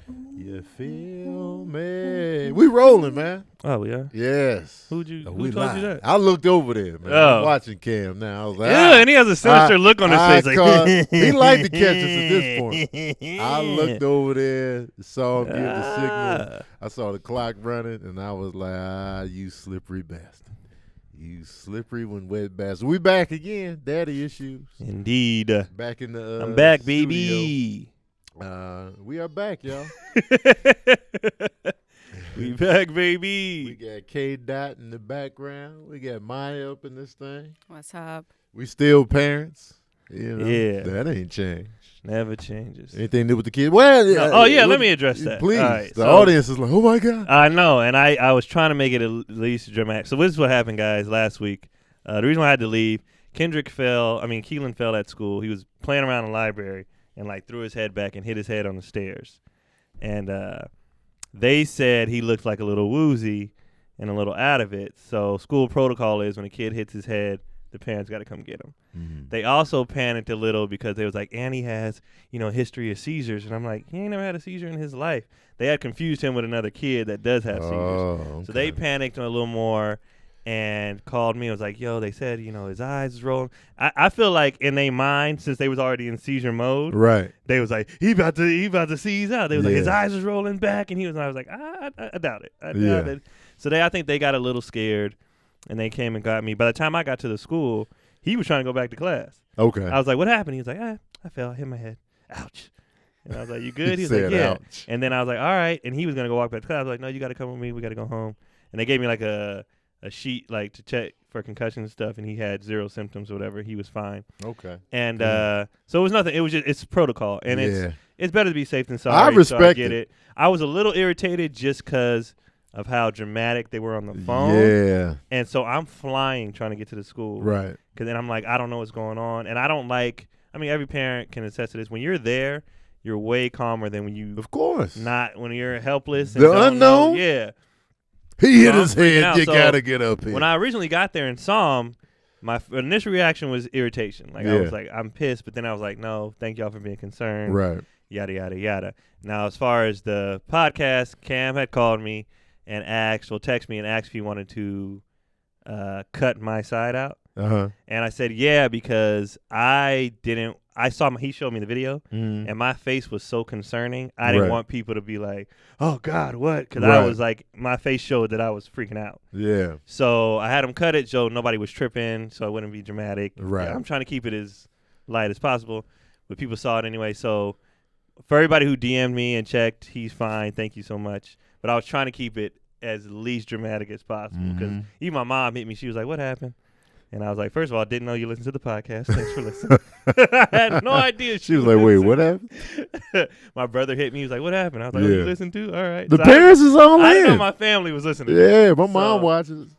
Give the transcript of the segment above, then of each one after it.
You feel me? We rolling, man. Oh, we are? Yes. Who told you that? I looked over there, man. Oh. I'm watching Cam now. I was like, Yeah, and he has a sinister look on his face. Like, he liked to catch us at this point. I looked over there, saw him give the signal. I saw the clock running, and I was like, you slippery bastard. You slippery when wet bastard. We back again. Daddy issues. Indeed. Back in the I'm back, studio. baby. We are back, y'all. We back, baby. We got K Dot in the background. We got Maya up in this thing. What's up? We still parents. You know, Yeah. That ain't changed. Never changes. Anything new with the kids? Well, let me address that. Please. Right, the audience is like, oh, my God. I know, and I was trying to make it at least dramatic. So this is what happened, guys, last week. The reason why I had to leave, Keelan fell at school. He was playing around the library and, threw his head back and hit his head on the stairs. And they said he looked like a little woozy and a little out of it. So school protocol is when a kid hits his head, the parents got to come get him. Mm-hmm. They also panicked a little because they was like, and he has, history of seizures. And I'm like, he ain't never had a seizure in his life. They had confused him with another kid that does have seizures. Okay. So they panicked a little more and called me. I was like, yo, they said, his eyes is rolling. I feel like in their mind, since they was already in seizure mode, right? They was like, he about to seize out. They was like, his eyes is rolling back. And I was like, I doubt it. I doubt it. So I think they got a little scared. And they came and got me. By the time I got to the school, he was trying to go back to class. Okay. I was like, what happened? He was like, I fell. I hit my head. Ouch. And I was like, you good? He was like, yeah. Ouch. And then I was like, all right. And he was going to go walk back to class. I was like, no, you got to come with me. We got to go home. And they gave me a sheet to check for concussion and stuff. And he had 0 symptoms or whatever. He was fine. Okay. And so it was nothing. It was just, it's protocol. And it's better to be safe than sorry. I respect so I get it. I was a little irritated just because of how dramatic they were on the phone. Yeah. And so I'm flying trying to get to the school. Right. Because then I'm like, I don't know what's going on. And I don't every parent can attest to this. When you're there, you're way calmer than when you. Of course. Not when you're helpless. And the unknown? Yeah. He hit his head. You got to get up here. When I originally got there and saw him, my initial reaction was irritation. I was like, I'm pissed. But then I was like, no, thank y'all for being concerned. Right. Yada, yada, yada. Now, as far as the podcast, Cam had called me and text me and asked if he wanted to cut my side out. Uh-huh. And I said, yeah, because he showed me the video, and my face was so concerning. I didn't want people to be like, oh, God, what? Because I was like, my face showed that I was freaking out. Yeah. So I had him cut it so nobody was tripping, so it wouldn't be dramatic. Right. I'm trying to keep it as light as possible, but people saw it anyway. So for everybody who DM'd me and checked, he's fine. Thank you so much. But I was trying to keep it as least dramatic as possible because even my mom hit me. She was like, what happened? And I was like, first of all, I didn't know you listened to the podcast. Thanks for listening. I had no idea. She was like, wait, what happened? My brother hit me. He was like, what happened? I was like, oh, you listened to? All right. The parents is on I didn't know my family was listening. Yeah, my mom watches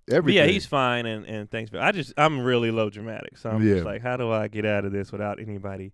everything. Yeah, he's fine, and thanks. I'm really low dramatic. So I'm just like, how do I get out of this without anybody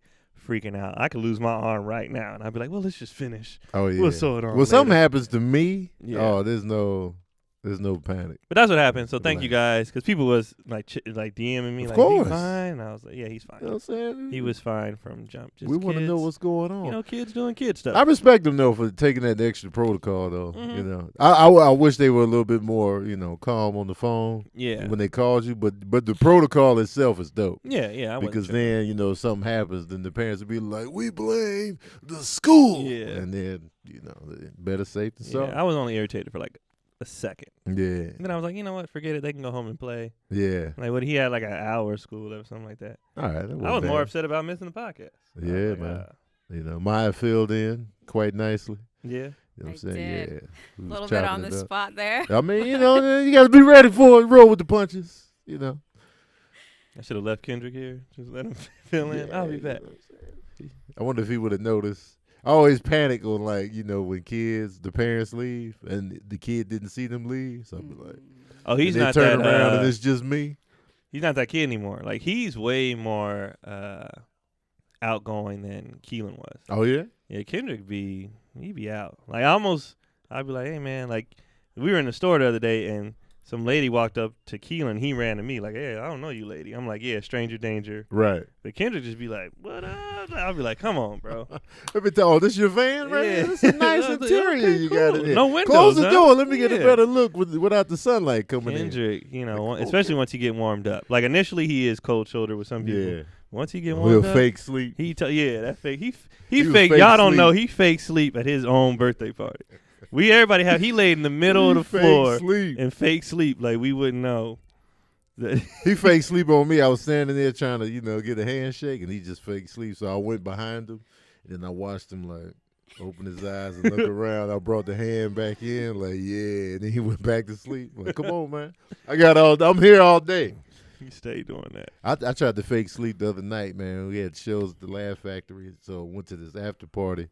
freaking out? I could lose my arm right now, and I'd be like, well, let's just finish. Oh, yeah. We'll sew it on When later. something happens to me, there's no panic. But that's what happened. So thank you guys, because people was like DMing me, of like, course. He's fine. And I was like, yeah, he's fine. You know what I'm saying? He was fine from jump. Just we want to know what's going on. Kids doing kid stuff. I respect them though for taking that extra protocol though. I wish they were a little bit more calm on the phone. Yeah. When they called you, but the protocol itself is dope. Yeah. Because then if something happens, then the parents would be like, we blame the school. Yeah. And then better safe than sorry. I was only irritated for a second. Yeah. And then I was like, you know what? Forget it. They can go home and play. Yeah. He had an hour of school or something like that. All right. I was more upset about missing the podcast. Yeah, man. Maya filled in quite nicely. Yeah. You know what I'm saying? Did. Yeah. A little bit on the spot there. I mean, you got to be ready for it. Roll with the punches, I should have left Kendrick here. Just let him fill in. I'll be back. I wonder if he would have noticed. I always panic on when the parents leave and the kid didn't see them leave. So I'd be like, oh, he's not that. They turn that, around and it's just me. He's not that kid anymore. He's way more outgoing than Keelan was. Oh yeah. Yeah, Kendrick he'd be out. I'd be like, hey man, we were in the store the other day and some lady walked up to Keelan. He ran to me like, "Hey, I don't know you, lady." I'm like, "Yeah, stranger danger." Right. But Kendrick just be like, "What up?" I'll be like, "Come on, bro." Let me tell you, this your van, right? Yeah. This is a nice I was like, interior okay, you cool. got in there. No windows, Close the huh? door. Let me get a Yeah. better look without the sunlight coming Kendrick, you know, Like, especially okay. once he get warmed up. Like initially, he is cold shoulder with some in. people. Yeah. Once he get He'll warmed up, fake sleep. that fake. He was fake. fake Y'all don't sleep. know. He fake sleep at his own birthday party. Everybody have. He laid in the middle of the Fake floor sleep. and fake sleep like we wouldn't know. That He fake sleep on me. I was standing there trying to, get a handshake, and he just fake sleep. So I went behind him, and then I watched him like open his eyes and look around. I brought the hand back in, like, yeah, and then he went back to sleep. I'm like, come on, man. I'm here all day. he stayed doing that. I tried to fake sleep the other night, man. We had shows at the Laugh Factory, so I went to this after party,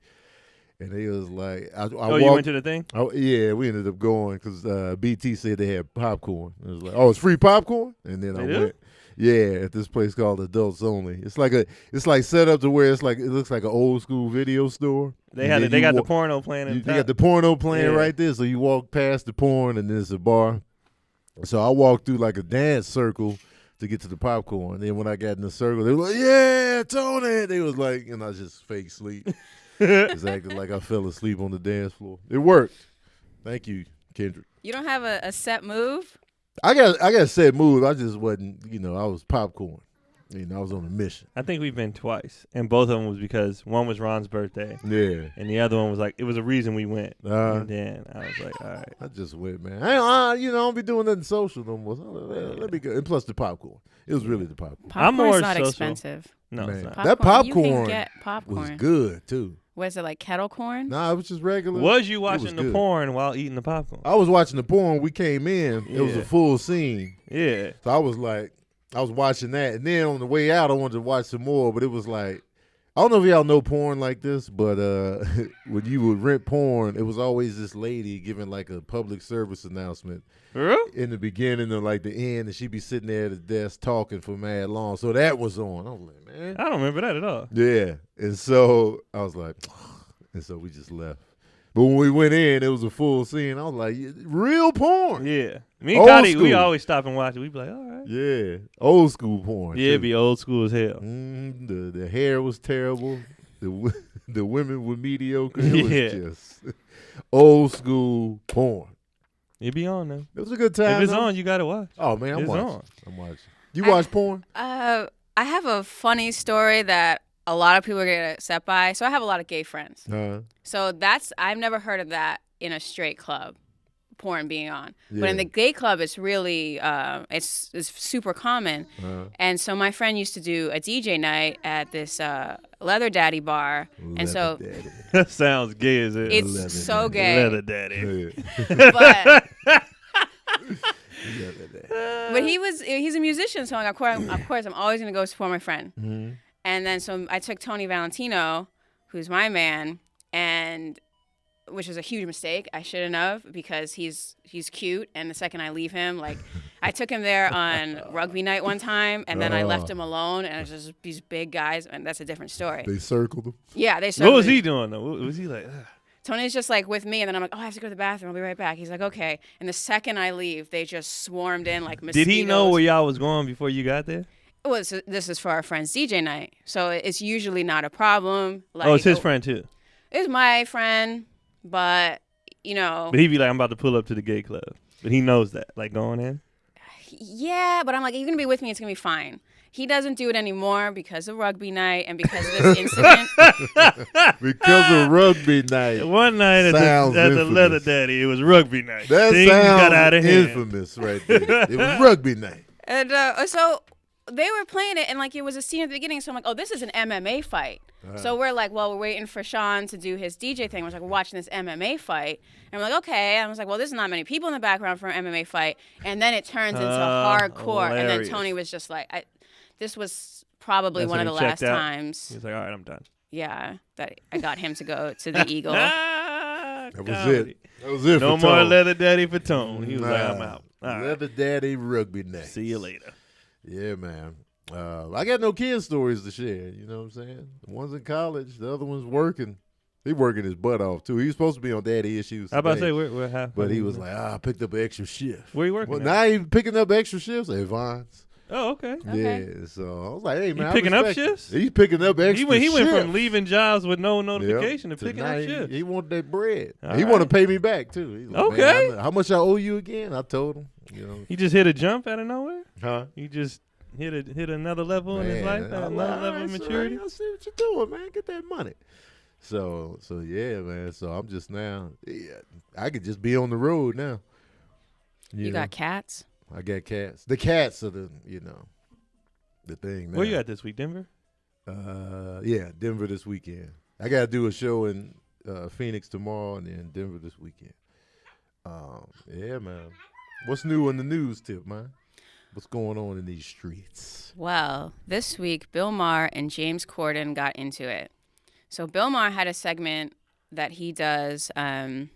and he was like, I walked, You went to the thing? Oh, yeah, we ended up going because BT said they had popcorn. It was like, oh, it's free popcorn? And then I went. Yeah, at this place called Adults Only. It's like set up to where it looks like an old school video store. They got the porno playing. They got the porno playing right there. So you walk past the porn and there's a bar. So I walked through like a dance circle to get to the popcorn. Then when I got in the circle, they were like, "Yeah, Tony." They was like, and I just fake sleep. Exactly like I fell asleep on the dance floor. It worked. Thank you, Kendrick. You don't have a set move? I got a set move. I just wasn't, I was popcorn. I was on a mission. I think we've been twice, and both of them was because one was Ron's birthday, Yeah. and the other one was like it was a reason we went. And then I was like, all right. I just went, man. I don't be doing nothing social no more. So let me go. And plus the popcorn. It was really the popcorn. I'm more Popcorn's not social. expensive. No, Man, it's not. that You can popcorn get popcorn. was good too. Was it like kettle corn? Nah, it was just regular. Was you was watching the good. porn while eating the popcorn? I was watching the porn. We came in. It was Yeah. a full scene. Yeah. So I was watching that. And then on the way out, I wanted to watch some more. But it was like, I don't know if y'all know porn like this, but when you would rent porn, it was always this lady giving like a public service announcement For real? in the beginning or like the end, and she'd be sitting there at the desk talking for mad long. So that was on. I was like, man. I don't remember that at all. Yeah. And so I was like, and so we just left. But when we went in, it was a full scene. I was like, real porn. Yeah. Me and Old Cotty, we school. always stop and watch it. We be like, all right. Yeah. Old school porn. Yeah, it'd too. be old school as hell. The hair was terrible. The women were mediocre. It was Yeah. just old school porn. It be on though. It was a good time. If it's though. on, you gotta watch. Oh man, I'm It's watching. on. I'm watching. You watch porn? I have a funny story that a lot of people get upset by. So I have a lot of gay friends. So I've never heard of that in a straight club, porn being on. But in the gay club, it's really it's super common. And so my friend used to do a DJ night at this Leather Daddy bar, and so That sounds gay as hell. it's Leather so Daddy. gay. Leather daddy. But he's a musician, so of course I'm always gonna go support my friend. Mm-hmm. And then so I took Tony Valentino, who's my man, and which was a huge mistake. I shouldn't have, because he's cute, and the second I leave him, like I took him there on rugby night one time, and then I left him alone, and it was just these big guys, and that's a different story. They circled him. Yeah, they. What was he doing though? What was he like? Ugh. Tony's just like with me, and then I'm like, oh, I have to go to the bathroom. I'll be right back. He's like, okay. And the second I leave, they just swarmed in like mosquitoes. Did he know where y'all was going before you got there? This is for our friend's DJ night, so it's usually not a problem. Like, Oh, it's his friend too. It's my friend, but But he'd be like, I'm about to pull up to the gay club. But he knows that, like going in. Yeah, but I'm like, you're gonna be with me. It's gonna be fine. He doesn't do it anymore because of rugby night and because of this incident. Because of rugby night. One night at the infamous. Leather Daddy, it was rugby night. That Things got out of sounds hand. infamous right there. It was rugby night. And so they were playing it, and like it was a scene at the beginning. So I'm like, oh, this is an MMA fight. So we're like, well, we're waiting for Sean to do his DJ thing. We're watching this MMA fight, and we're like, okay. And I was like, well, there's not many people in the background for an MMA fight, and then it turns into hardcore. And then hilarious. Tony was just like, this was probably That's one of when the he last checked out. times. He's like, all right, I'm done. Yeah, that I got him to go to the Eagle. That That was it. That was it. No for more Tone. Leather Daddy for Tone. He was like, I'm out. All right. Leather Daddy rugby night. See you later. Yeah, man. I got no kid stories to share. You know what I'm saying? The one's in college, the other one's working. He working his butt off too. He was supposed to be on Daddy Issues. I about to today, say we're half. but he was like, I picked up an extra shift. Where you working? Well, at? now he picking up extra shifts at Vons. Oh, okay. Yeah, so I was like, hey man, He picking up shifts? He's picking up extra. He went shifts. from leaving jobs with no notification to picking up shifts. He wanted that bread. All he right. want to pay me back too. He's like, Okay. Man, how much I owe you again? I told him. He just hit a jump out of nowhere. Huh? He just hit another level in his life, another level of maturity. I see what you're doing, man. Get that money. So yeah, man. So I'm just now. Yeah, I could just be on the road now. You got cats? I got cats. The cats are the the thing. Now. Where you at this week, Denver? Yeah, Denver this weekend. I got to do a show in Phoenix tomorrow and then Denver this weekend. Yeah, man. What's new in the news tip, man? What's going on in these streets? Well, this week, Bill Maher and James Corden got into it. So Bill Maher had a segment that he does, what's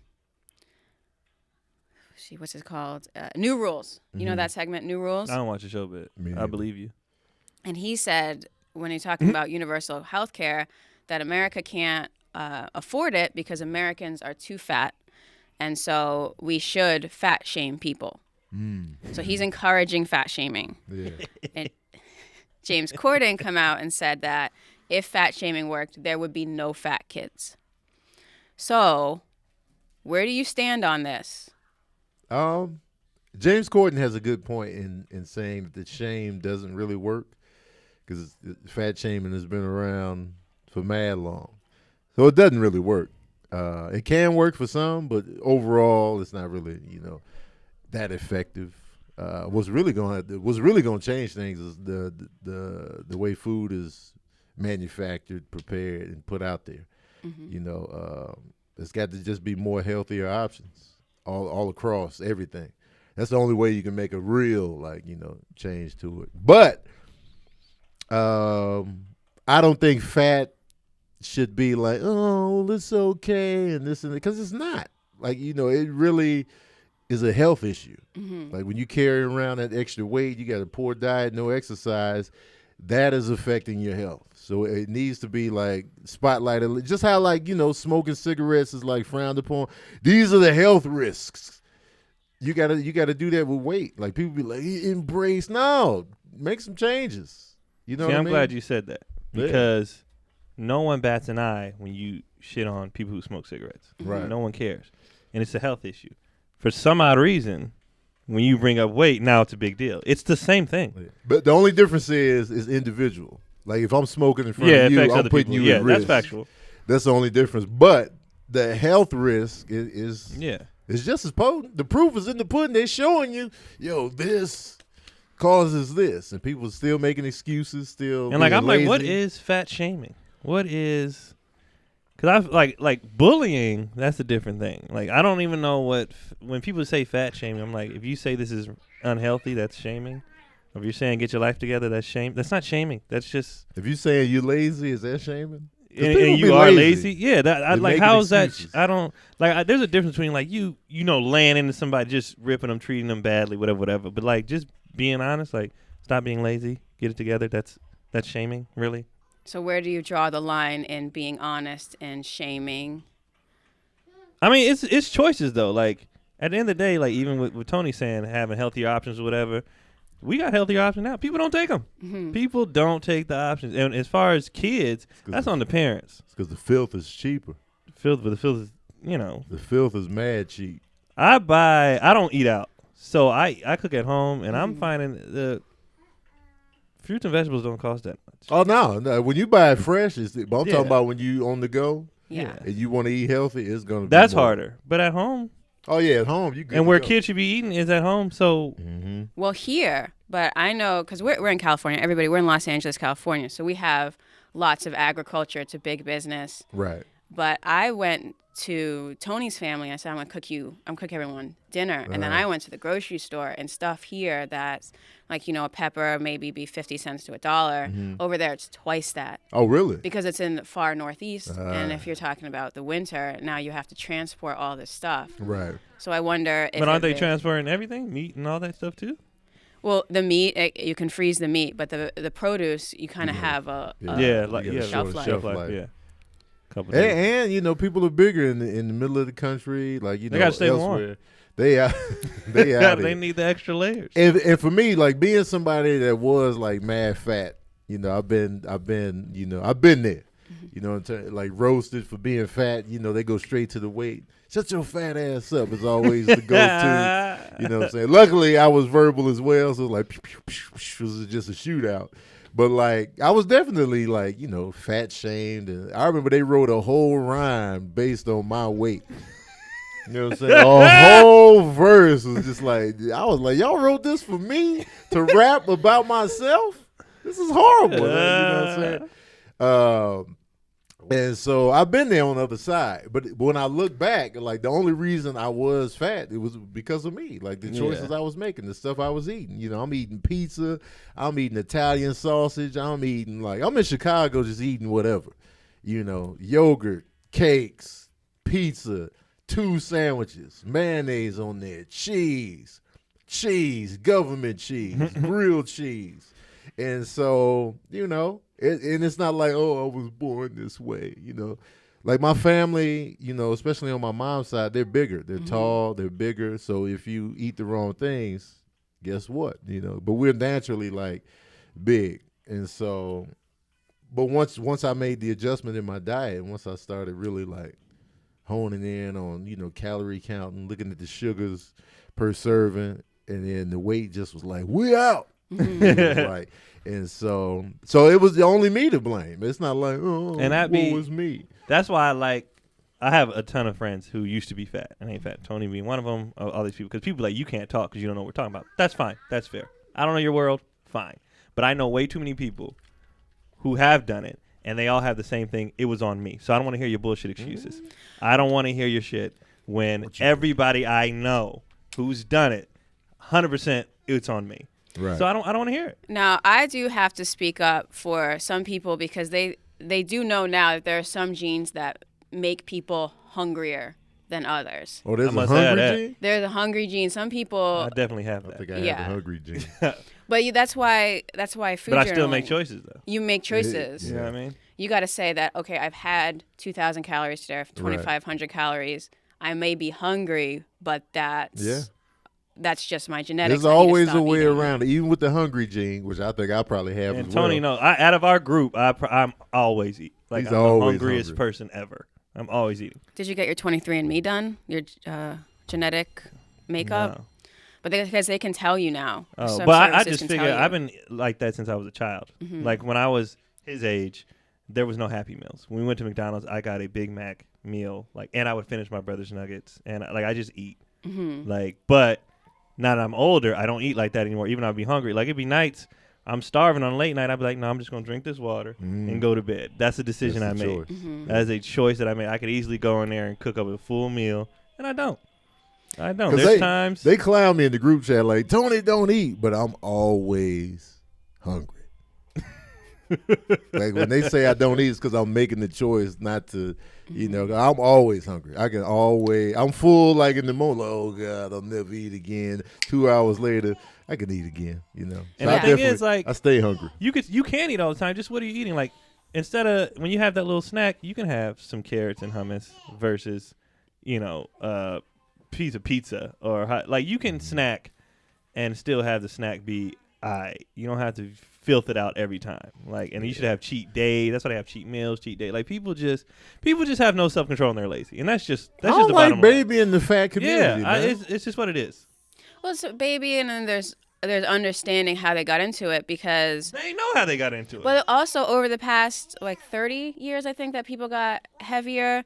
it called? New Rules. You know that segment, New Rules? I don't watch the show, but I believe you. And he said, when he's talking about universal health care, that America can't afford it because Americans are too fat. And so we should fat shame people. So he's encouraging fat shaming. Yeah. And James Corden come out and said that if fat shaming worked, there would be no fat kids. So where do you stand on this? James Corden has a good point in saying that the shame doesn't really work because fat shaming has been around for mad long. So it doesn't really work. It can work for some, but overall, it's not really, that effective. What's really going to change things is the way food is manufactured, prepared, and put out there. It's got to just be more healthier options all across everything. That's the only way you can make a real change to it. But I don't think fat should be like, oh, it's okay and this and that, because it's not. It really is a health issue. Like when you carry around that extra weight, you got a poor diet, no exercise, that is affecting your health. So it needs to be spotlighted, just how smoking cigarettes is frowned upon. These are the health risks. You gotta do that with weight. People be like, embrace. No, make some changes. You know what I mean? I'm glad you said that because no one bats an eye when you shit on people who smoke cigarettes. Right. No one cares. And it's a health issue. For some odd reason, when you bring up weight, now it's a big deal. It's the same thing. But the only difference is individual. If I'm smoking in front of you, I'm putting you at risk. That's factual. That's the only difference. But the health risk is just as potent. The proof is in the pudding. They're showing you, this causes this, and people still making excuses. Still, and I'm lazy. like, what is fat shaming? What is? Because I bullying. That's a different thing. I don't even know when people say fat shaming. I'm like, if you say this is unhealthy, that's shaming. Or if you're saying get your life together, that's shame. That's not shaming. That's just. If you're saying you're lazy, is that shaming? And you are lazy. Yeah, how is that? Excuses. I don't there's a difference between laying into somebody, just ripping them, treating them badly, whatever. But just being honest, stop being lazy, get it together. That's shaming, really. So where do you draw the line in being honest and shaming? I mean, it's choices though. At the end of the day, even with Tony saying having healthier options or whatever, we got healthier options now. People don't take them. Mm-hmm. People don't take the options. And as far as kids, that's on the parents. It's because the filth is cheaper. The filth is, The filth is mad cheap. I don't eat out. So I cook at home, and I'm finding the fruits and vegetables don't cost that much. Oh, no. When you buy it fresh, but I'm talking about when you on the go. Yeah. And you want to eat healthy, it's going to be That's more. harder. But at home. Oh, yeah, at home. You good and where go. kids should be eating is at home. So. Mm-hmm. Well, here, but I know, because we're in California. We're in Los Angeles, California. So we have lots of agriculture. It's a big business. Right. But I went to Tony's family. I said, I'm cook everyone dinner. And then I went to the grocery store and stuff here that's a pepper maybe be 50 cents to $1. Mm-hmm. Over there, it's twice that. Oh, really? Because it's in the far northeast. And if you're talking about the winter, now you have to transport all this stuff. Right. So I wonder if. But aren't they transporting everything? Meat and all that stuff too? Well, the meat, you can freeze the meat, but the produce, you kind of have a shelf life. Yeah. Couple days. And you know, people are bigger in the middle of the country, like you They know, gotta stay elsewhere. warm. They out They need the extra layers. And for me, like being somebody that was like mad fat, you know, I've been there. You know, like roasted for being fat. You know, they go straight to the weight. Shut your fat ass up is always the go-to. You know what I'm saying? Luckily, I was verbal as well, so like, it was just a shootout. But like, I was definitely like, you know, fat shamed, and I remember they wrote a whole rhyme based on my weight. You know what I'm saying? A whole verse was just like, I was like, y'all wrote this for me to rap about myself? This is horrible. You know what I'm saying? And so I've been there on the other side. But when I look back, like the only reason I was fat, it was because of me. Like the choices I was making, the stuff I was eating. You know, I'm eating pizza. I'm eating Italian sausage. I'm in Chicago just eating whatever. You know, yogurt, cakes, pizza, 2 sandwiches, mayonnaise on there, cheese, government cheese, grilled cheese. And so, you know, and it's not like, oh, I was born this way, you know. Like my family, you know, especially on my mom's side, they're bigger. They're tall, they're bigger. So if you eat the wrong things, guess what? You know, but we're naturally like big. And so, but once I made the adjustment in my diet, once I started really like honing in on, you know, calorie counting, looking at the sugars per serving, and then the weight just was like, we out. Like, and so it was only me to blame. It's not like, oh, and that was me. That's why I have a ton of friends who used to be fat and ain't fat. Tony being one of them. All these people, because people like, you can't talk because you don't know what we're talking about. That's fine. That's fair. I don't know your world. Fine. But I know way too many people who have done it, and they all have the same thing. It was on me. So I don't want to hear your bullshit excuses. I don't want to hear your shit when everybody I know who's done it, 100%, it's on me. Right. So I don't want to hear it. Now, I do have to speak up for some people because they do know now that there are some genes that make people hungrier than others. Oh, there's a hungry gene? There's a hungry gene. Some people... I definitely have that. I think I have a hungry gene. But that's why food. But I still make choices, though. You make choices. You know what I mean? You got to say that, okay, I've had 2,000 calories today, 2,500 calories. I may be hungry, but that's just my genetics. There's always a way around it, even with the hungry gene, which I think I probably have and as Tony well. knows. I'm of our group, I'm always eating. Like, He's I'm always the hungriest hungry. person ever. I'm always eating. Did you get your 23andMe done? Your genetic makeup? No. But because they can tell you now. Oh, Some but I services just can figure tell I've you. been like that since I was a child. Like when I was his age, there was no Happy Meals. When we went to McDonald's, I got a Big Mac meal, and I would finish my brother's nuggets, and I just eat. But now that I'm older, I don't eat like that anymore. Even I'd be hungry. Like it'd be nights I'm starving on late night. I'd be like, no, I'm just gonna drink this water and go to bed. That's a decision I made. That's a choice that I made. I could easily go in there and cook up a full meal, and I don't. There's times they clown me in the group chat like, Tony don't eat, but I'm always hungry. Like when they say I don't eat, it's because I'm making the choice not to, you know. I'm always hungry. I'm full like in the moment. Like, oh God, I'll never eat again. 2 hours later, I can eat again. You know. And so the thing is, like, I stay hungry. You can eat all the time. Just what are you eating? Like instead of when you have that little snack, you can have some carrots and hummus versus, you know, piece of pizza or like you can snack and still have the snack be you don't have to filth it out every time. Like, and you should have cheat day. That's why they have cheat meals, cheat day. Like people just have no self control and they're lazy, and that's just the bottom line. Baby in the fat community. Yeah, it's just what it is. Well, it's a baby, and then there's understanding how they got into it because they know how they got into it. But also over the past like 30 years, I think that people got heavier.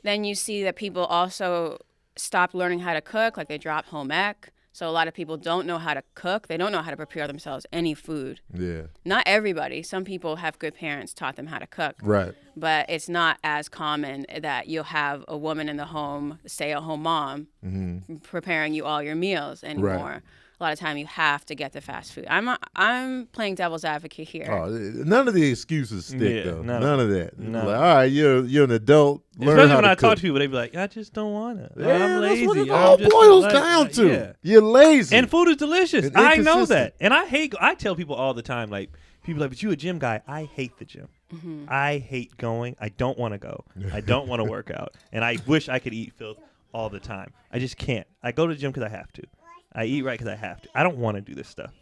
Then you see that people also stopped learning how to cook, like they dropped home ec. So a lot of people don't know how to cook. They don't know how to prepare themselves any food. Yeah. Not everybody. Some people have good parents taught them how to cook. Right. But it's not as common that you'll have a woman in the home, stay-at-home mom, preparing you all your meals anymore. Right. A lot of time you have to get the fast food. I'm playing devil's advocate here. Oh, none of the excuses stick though. None of that. No. Like, all right, you're an adult. Especially when I talk to people, they be like, I just don't want to. Yeah, I'm lazy. That's what it all boils down to. Yeah. You're lazy. And food is delicious. I know that. And I tell people all the time, like, People are like, but you a gym guy. I hate the gym. I hate going. I don't want to go. I don't want to work out. And I wish I could eat filth all the time. I just can't. I go to the gym because I have to. I eat right because I have to. I don't want to do this stuff.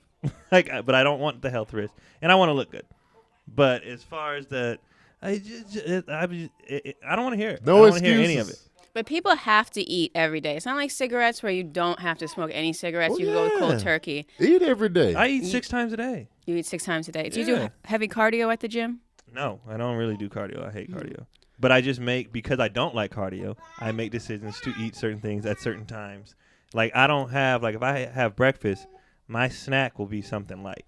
But I don't want the health risk. And I want to look good. But as far as that, I don't want to hear it. No I don't want excuses. to hear any of it. But people have to eat every day. It's not like cigarettes where you don't have to smoke any cigarettes. You can go with cold turkey. Eat every day. I eat 6 times a day. You eat 6 times a day. Do you Yeah. do heavy cardio at the gym? No, I don't really do cardio. I hate cardio. But I just because I don't like cardio, I make decisions to eat certain things at certain times. Like I don't have, if I have breakfast, my snack will be something light.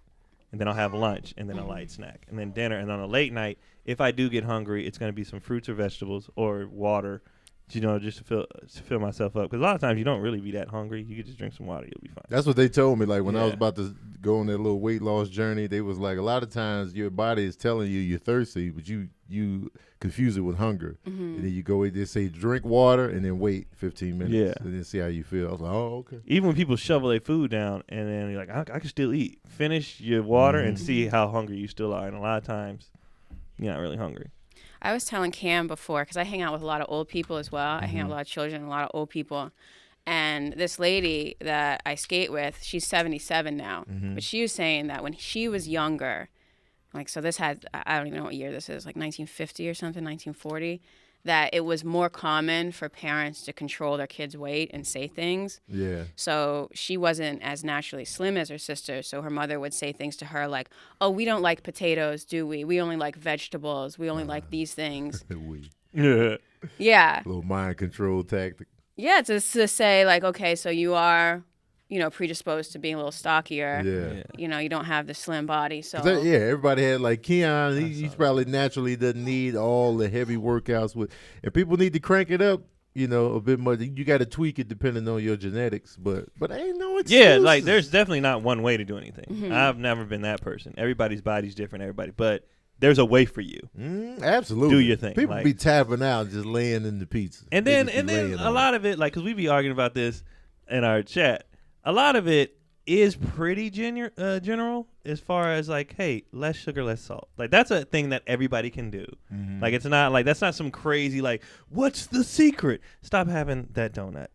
And then I'll have lunch and then a light snack. And then dinner. And on a late night, if I do get hungry, it's going to be some fruits or vegetables or water. Just to fill myself up. Because a lot of times you don't really be that hungry. You could just drink some water. You'll be fine. That's what they told me. Like when I was about to go on that little weight loss journey, they was like, a lot of times your body is telling you you're thirsty, but you confuse it with hunger. And then you go, they say drink water and then wait 15 minutes and then see how you feel. I was like, oh, okay. Even when people shovel their food down and then you're like, I can still eat. Finish your water and see how hungry you still are. And a lot of times you're not really hungry. I was telling Cam before, because I hang out with a lot of old people as well. I hang out with a lot of children and a lot of old people. And this lady that I skate with, she's 77 now. But she was saying that when she was younger, so this had, I don't even know what year this is, 1950 or something, 1940, that it was more common for parents to control their kids' weight and say things. Yeah. So she wasn't as naturally slim as her sister, so her mother would say things to her like, oh, we don't like potatoes, do we? We only like vegetables. We only like these things. Yeah. Little mind control tactic. Yeah, to say okay, so you are, predisposed to being a little stockier. Yeah. You don't have the slim body. So everybody had Keon. He probably naturally doesn't need all the heavy workouts and people need to crank it up. A bit more. You got to tweak it depending on your genetics, but ain't no excuses. Yeah, there's definitely not one way to do anything. I've never been that person. Everybody's body's different. But there's a way for you. Absolutely. Do your thing. People be tapping out and just laying in the pizza. And then a lot of it, because we be arguing about this in our chat, a lot of it is pretty general as far as hey, less sugar, less salt. That's a thing that everybody can do. It's not that's not some crazy what's the secret? Stop having that donut.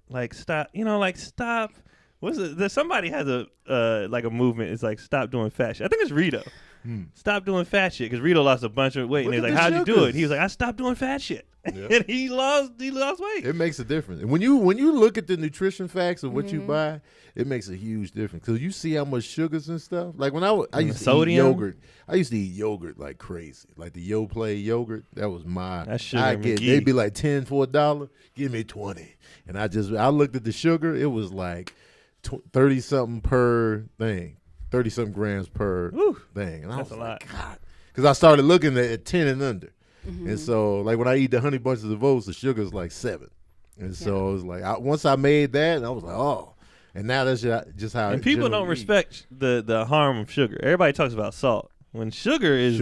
Stop. What's it? Somebody has a movement. It's stop doing fat shit. I think it's Rito. Stop doing fat shit, because Rito lost a bunch of weight. And he's like, how'd you do it? He was like, I stopped doing fat shit. Yep. And he lost weight. It makes a difference. And when you look at the nutrition facts of what you buy, it makes a huge difference. Because you see how much sugars and stuff. When I used to eat yogurt. I used to eat yogurt like crazy. The Yoplait yogurt, that was my. That sugar they'd be like 10 for $1. Give me 20. And I looked at the sugar. It was 30-something per thing. 30-something grams per thing. And I was like, God. Because I started looking at 10 and under. And so, when I eat the Honey Bunches of Oats, the sugar's 7. And so, it was once I made that, I was like, oh. And now that's just how and people don't respect the harm of sugar. Everybody talks about salt. When sugar is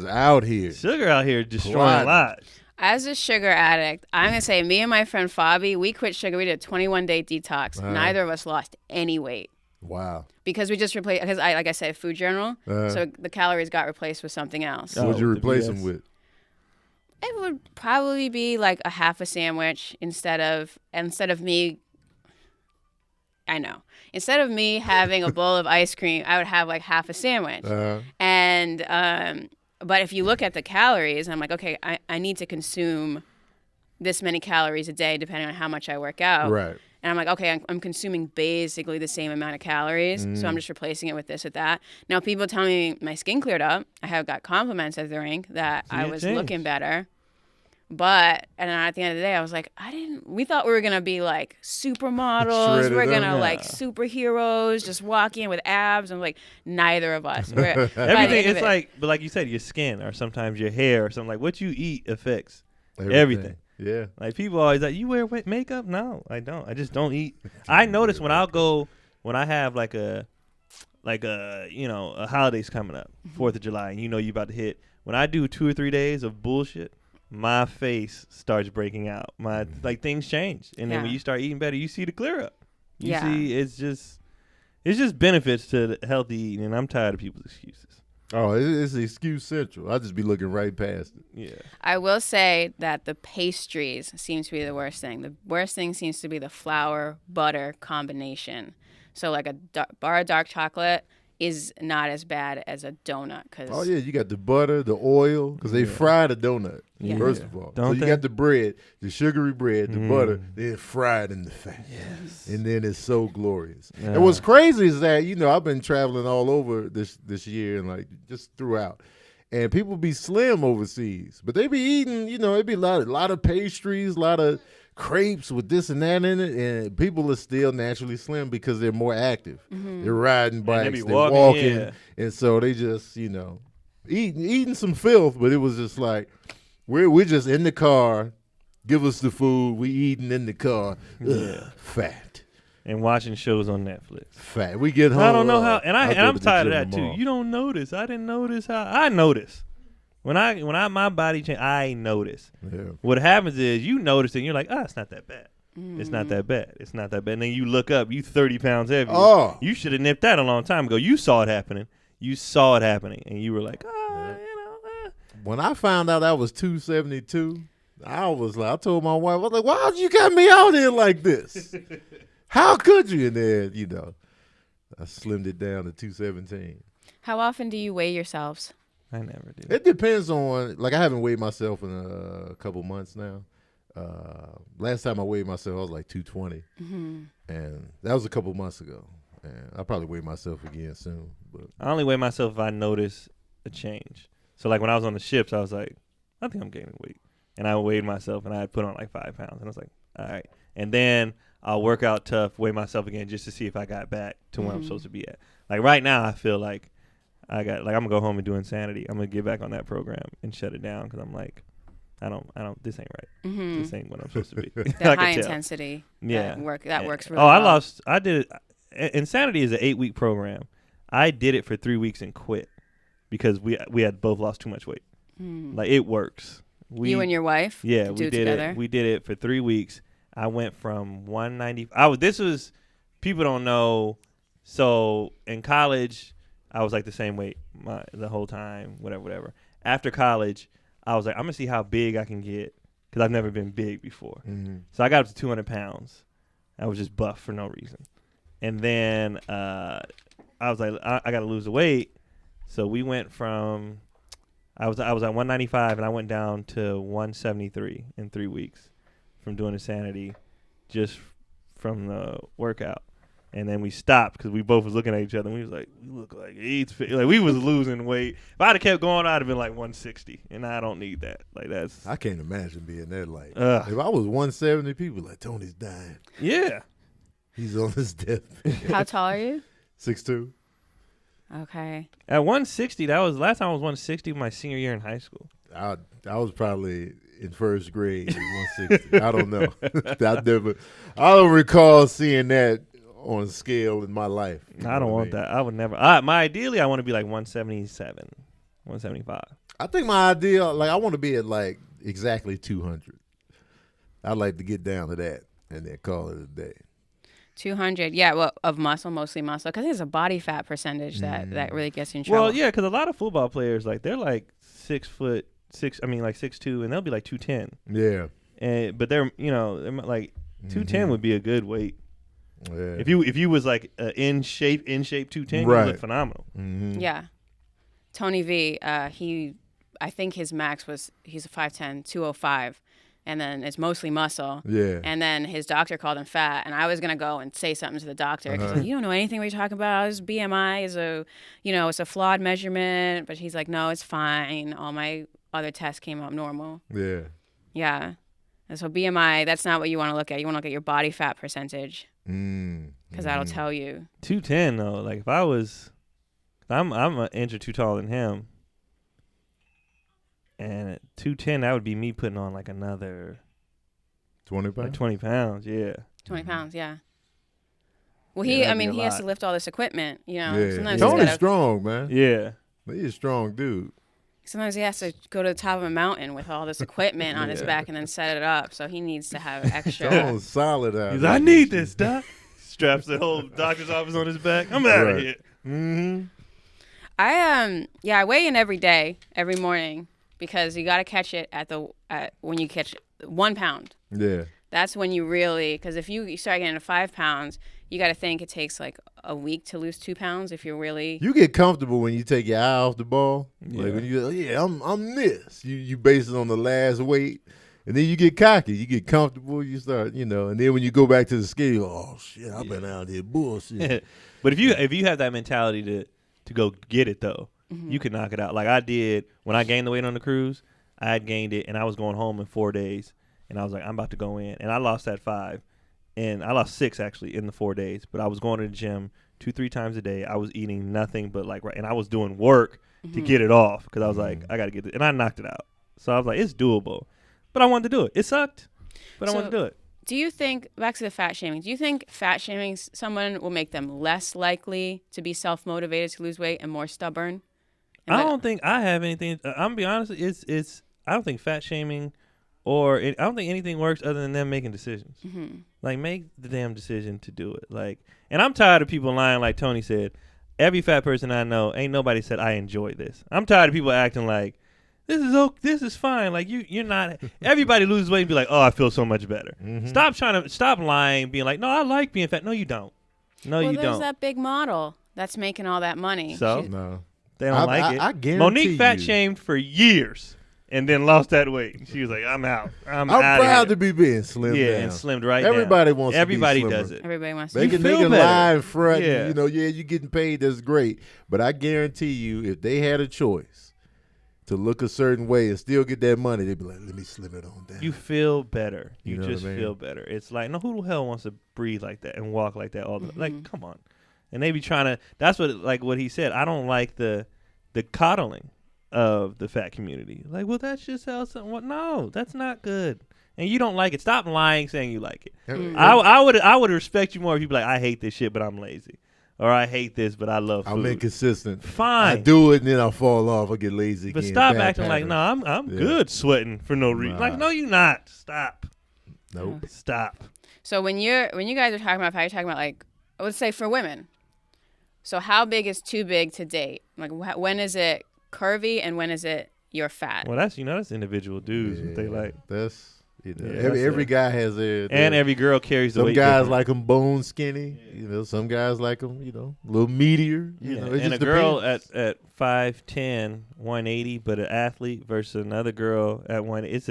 out here. Sugar out here destroying lives. As a sugar addict, I'm going to say me and my friend Fabi, we quit sugar. We did a 21-day detox. Neither of us lost any weight. Wow. Because we just replaced, because like I said, food journal. So the calories got replaced with something else. What'd you replace them with? It would probably be a half a sandwich instead of me. I know. Instead of me having a bowl of ice cream, I would have half a sandwich. And but if you look at the calories, I'm like, okay, I need to consume this many calories a day depending on how much I work out. Right. And I'm like, okay, I'm consuming basically the same amount of calories, so I'm just replacing it with this, with that. Now, people tell me my skin cleared up. I have got compliments at the rink that I was looking better. But, and at the end of the day, I was like, we thought we were going to be supermodels. We're going to superheroes, just walk in with abs. I'm like, neither of us. Everything, it's but like you said, your skin or sometimes your hair or something. What you eat affects everything. Yeah. People always you wear makeup? No, I don't. I just don't eat. I notice when I have a holiday's coming up, 4th of July, and you about to hit. When I do 2 or 3 days of bullshit, my face starts breaking out. My things change. And then when you start eating better, you see the clear up. You see it's just benefits to healthy eating, and I'm tired of people's excuses. Oh, it's excuse central. I just be looking right past it. Yeah. I will say that the pastries seem to be the worst thing. The worst thing seems to be the flour butter combination. So like a bar of dark chocolate is not as bad as a donut. Oh yeah, you got the butter, the oil, because they fry the donut. Yeah. First of all, Don't so you got the bread, the sugary bread, the butter, then fried in the fat. Yes. And then it's so glorious. And what's crazy is that I've been traveling all over this year and like just throughout, and people be slim overseas, but they be eating. It be a lot of pastries, a lot of crepes with this and that in it, and people are still naturally slim because they're more active. Mm-hmm. They're riding bikes, they're walking, and so they just eating some filth. But it was just like we're just in the car. Give us the food. We eating in the car. Fat. And watching shows on Netflix. Fat. We get home. I don't know how, and I'm tired of that too. You don't notice. I didn't notice how. I notice. When my body change, I notice. Yeah. What happens is you notice it and you're like, it's not that bad. It's not that bad. It's not that bad. And then you look up, you 30 pounds heavier. Oh. You should have nipped that a long time ago. You saw it happening. And you were like, When I found out I was 272, I told my wife, I was like, why you got me out here like this? How could you? And then, I slimmed it down to 217. How often do you weigh yourselves? I never do. It depends on, like, I haven't weighed myself in a couple months now. Last time I weighed myself, I was like 220. Mm-hmm. And that was a couple months ago. And I'll probably weigh myself again soon. But I only weigh myself if I notice a change. So, like, when I was on the ships, I was like, I think I'm gaining weight. And I weighed myself, and I had put on like 5 pounds. And I was like, all right. And then I'll work out tough, weigh myself again just to see if I got back to where I'm supposed to be at. Like, right now, I feel like I'm gonna go home and do Insanity. I'm gonna get back on that program and shut it down because I'm like, this ain't right. Mm-hmm. This ain't what I'm supposed to be. That high intensity. Yeah. That works really well. I did it. Insanity is an 8-week program. I did it for 3 weeks and quit because we had both lost too much weight. Like, it works. You and your wife? Yeah, we did together? It. We did it for 3 weeks. I went from 190. People don't know. So in college, I was like the same weight the whole time, whatever. After college, I was like, I'm going to see how big I can get because I've never been big before. Mm-hmm. So I got up to 200 pounds. I was just buff for no reason. And then I was like, I got to lose the weight. So we went from, I was at 195 and I went down to 173 in 3 weeks from doing Insanity just from the workout. And then we stopped because we both was looking at each other and we was like, we look like AIDS. Like, we was losing weight. If I'd have kept going, I'd have been like 160. And I don't need that. Like, that's. I can't imagine being that light. If I was 170, people like, Tony's dying. Yeah. He's on his deathbed. How tall are you? 6'2". Okay. At 160, last time I was 160 my senior year in high school. I was probably in first grade at 160. I don't know. I don't recall seeing that on a scale in my life. I don't want that. I would never. Ideally, I want to be like 177, 175. I think my ideal, I want to be at like exactly 200. I'd like to get down to that and then call it a day. 200, yeah, well, of muscle, mostly muscle, because there's a body fat percentage that really gets you in trouble. Well, yeah, because a lot of football players, like, they're like 6'6", like 6'2", and they'll be like 210. Yeah. But they're like 210 would be a good weight. Yeah. If you was like in shape 210, right. You look phenomenal. Mm-hmm. Yeah. Tony V, I think his max he's a 5'10", 205. And then it's mostly muscle. Yeah. And then his doctor called him fat. And I was going to go and say something to the doctor. Because like, you don't know anything what you're talking about. His BMI is it's a flawed measurement. But he's like, no, it's fine. All my other tests came up normal. Yeah. Yeah. And so BMI, that's not what you want to look at. You want to look at your body fat percentage. Because that'll tell you. 210, though. Like, if I'm an inch or two taller than him. And at 210, that would be me putting on like another 20 pounds. Like 20 pounds, yeah. 20 pounds, yeah. Well, he has to lift all this equipment, Yeah. Sometimes Tony's strong, man. Yeah. He's a strong dude. Sometimes he has to go to the top of a mountain with all this equipment on his back and then set it up. So he needs to have extra. Tony's solid out. He's like, I need this, doc. Straps the whole doctor's office on his back. I'm out of here. Mm-hmm. I weigh in every day, every morning, because you got to catch it when you catch 1 pound. Yeah. That's when you really, because if you start getting to 5 pounds, you got to think it takes like a week to lose 2 pounds if you're really. You get comfortable when you take your eye off the ball. Yeah. Like when you, I'm this. You base it on the last weight, and then you get cocky. You get comfortable. You start, and then when you go back to the scale, oh shit, I've been out here bullshit. But if you have that mentality to go get it though, you can knock it out. Like I did when I gained the weight on the cruise. I had gained it, and I was going home in 4 days, and I was like, I'm about to go in, and I lost that 5. And I lost 6 actually in the 4 days, but I was going to the gym 2-3 times a day. I was eating nothing but and I was doing work to get it off because I was like, I got to get it. And I knocked it out. So I was like, it's doable. But I wanted to do it. It sucked, but I wanted to do it. Do you think, back to the fat shaming, do you think fat shaming someone will make them less likely to be self-motivated to lose weight and more stubborn? I don't think I have anything. I'm going to be honest. I don't think fat shaming I don't think anything works other than them making decisions. Like, make the damn decision to do it. Like, and I'm tired of people lying. Like Tony said, every fat person I know, ain't nobody said I enjoy this. I'm tired of people acting like this is fine. Like you're not. Everybody loses weight and be like, oh, I feel so much better. Stop lying, being like, no, I like being fat. No, you don't. No, you don't. There's that big model that's making all that money. So No, they don't like it. I guarantee Monique fat you. shamed for years. And then lost that weight. She was like, I'm out. I'm proud to be being slimmed down. and slimmed right Everybody down. wants Everybody to be does it. Everybody wants to They be can better. lie in front. Yeah. You're getting paid. That's great. But I guarantee you, if they had a choice to look a certain way and still get that money, they'd be like, let me slim it on down. You feel better. You know just what I mean? feel better. It's like, no, who the hell wants to breathe like that and walk like that all the Like, come on. And they be trying to, that's what he said. I don't like the coddling of the fat community. Like, well, that's just how something. No, that's not good. And you don't like it. Stop lying, saying you like it. I would respect you more if you be like, I hate this shit, but I'm lazy, or I hate this, but I love food. I'm inconsistent. Fine. I do it and then I fall off. I get lazy. But again. stop Bad acting like, pattern. no, I'm good sweating for no reason. Like, no, you're not. Stop. Nope. Stop. So when you guys are talking about fat, you're talking about, like, I would say for women. So how big is too big to date? Like, when is it curvy and when is it you're fat? Well, that's individual dudes. What they like. That's Yeah, every guy has their and every girl carries the some weight. guys different. like them bone skinny. Some guys like them, a little meatier. It and just a girl depends. at 5'10", 180, but an athlete versus another girl at 1, it's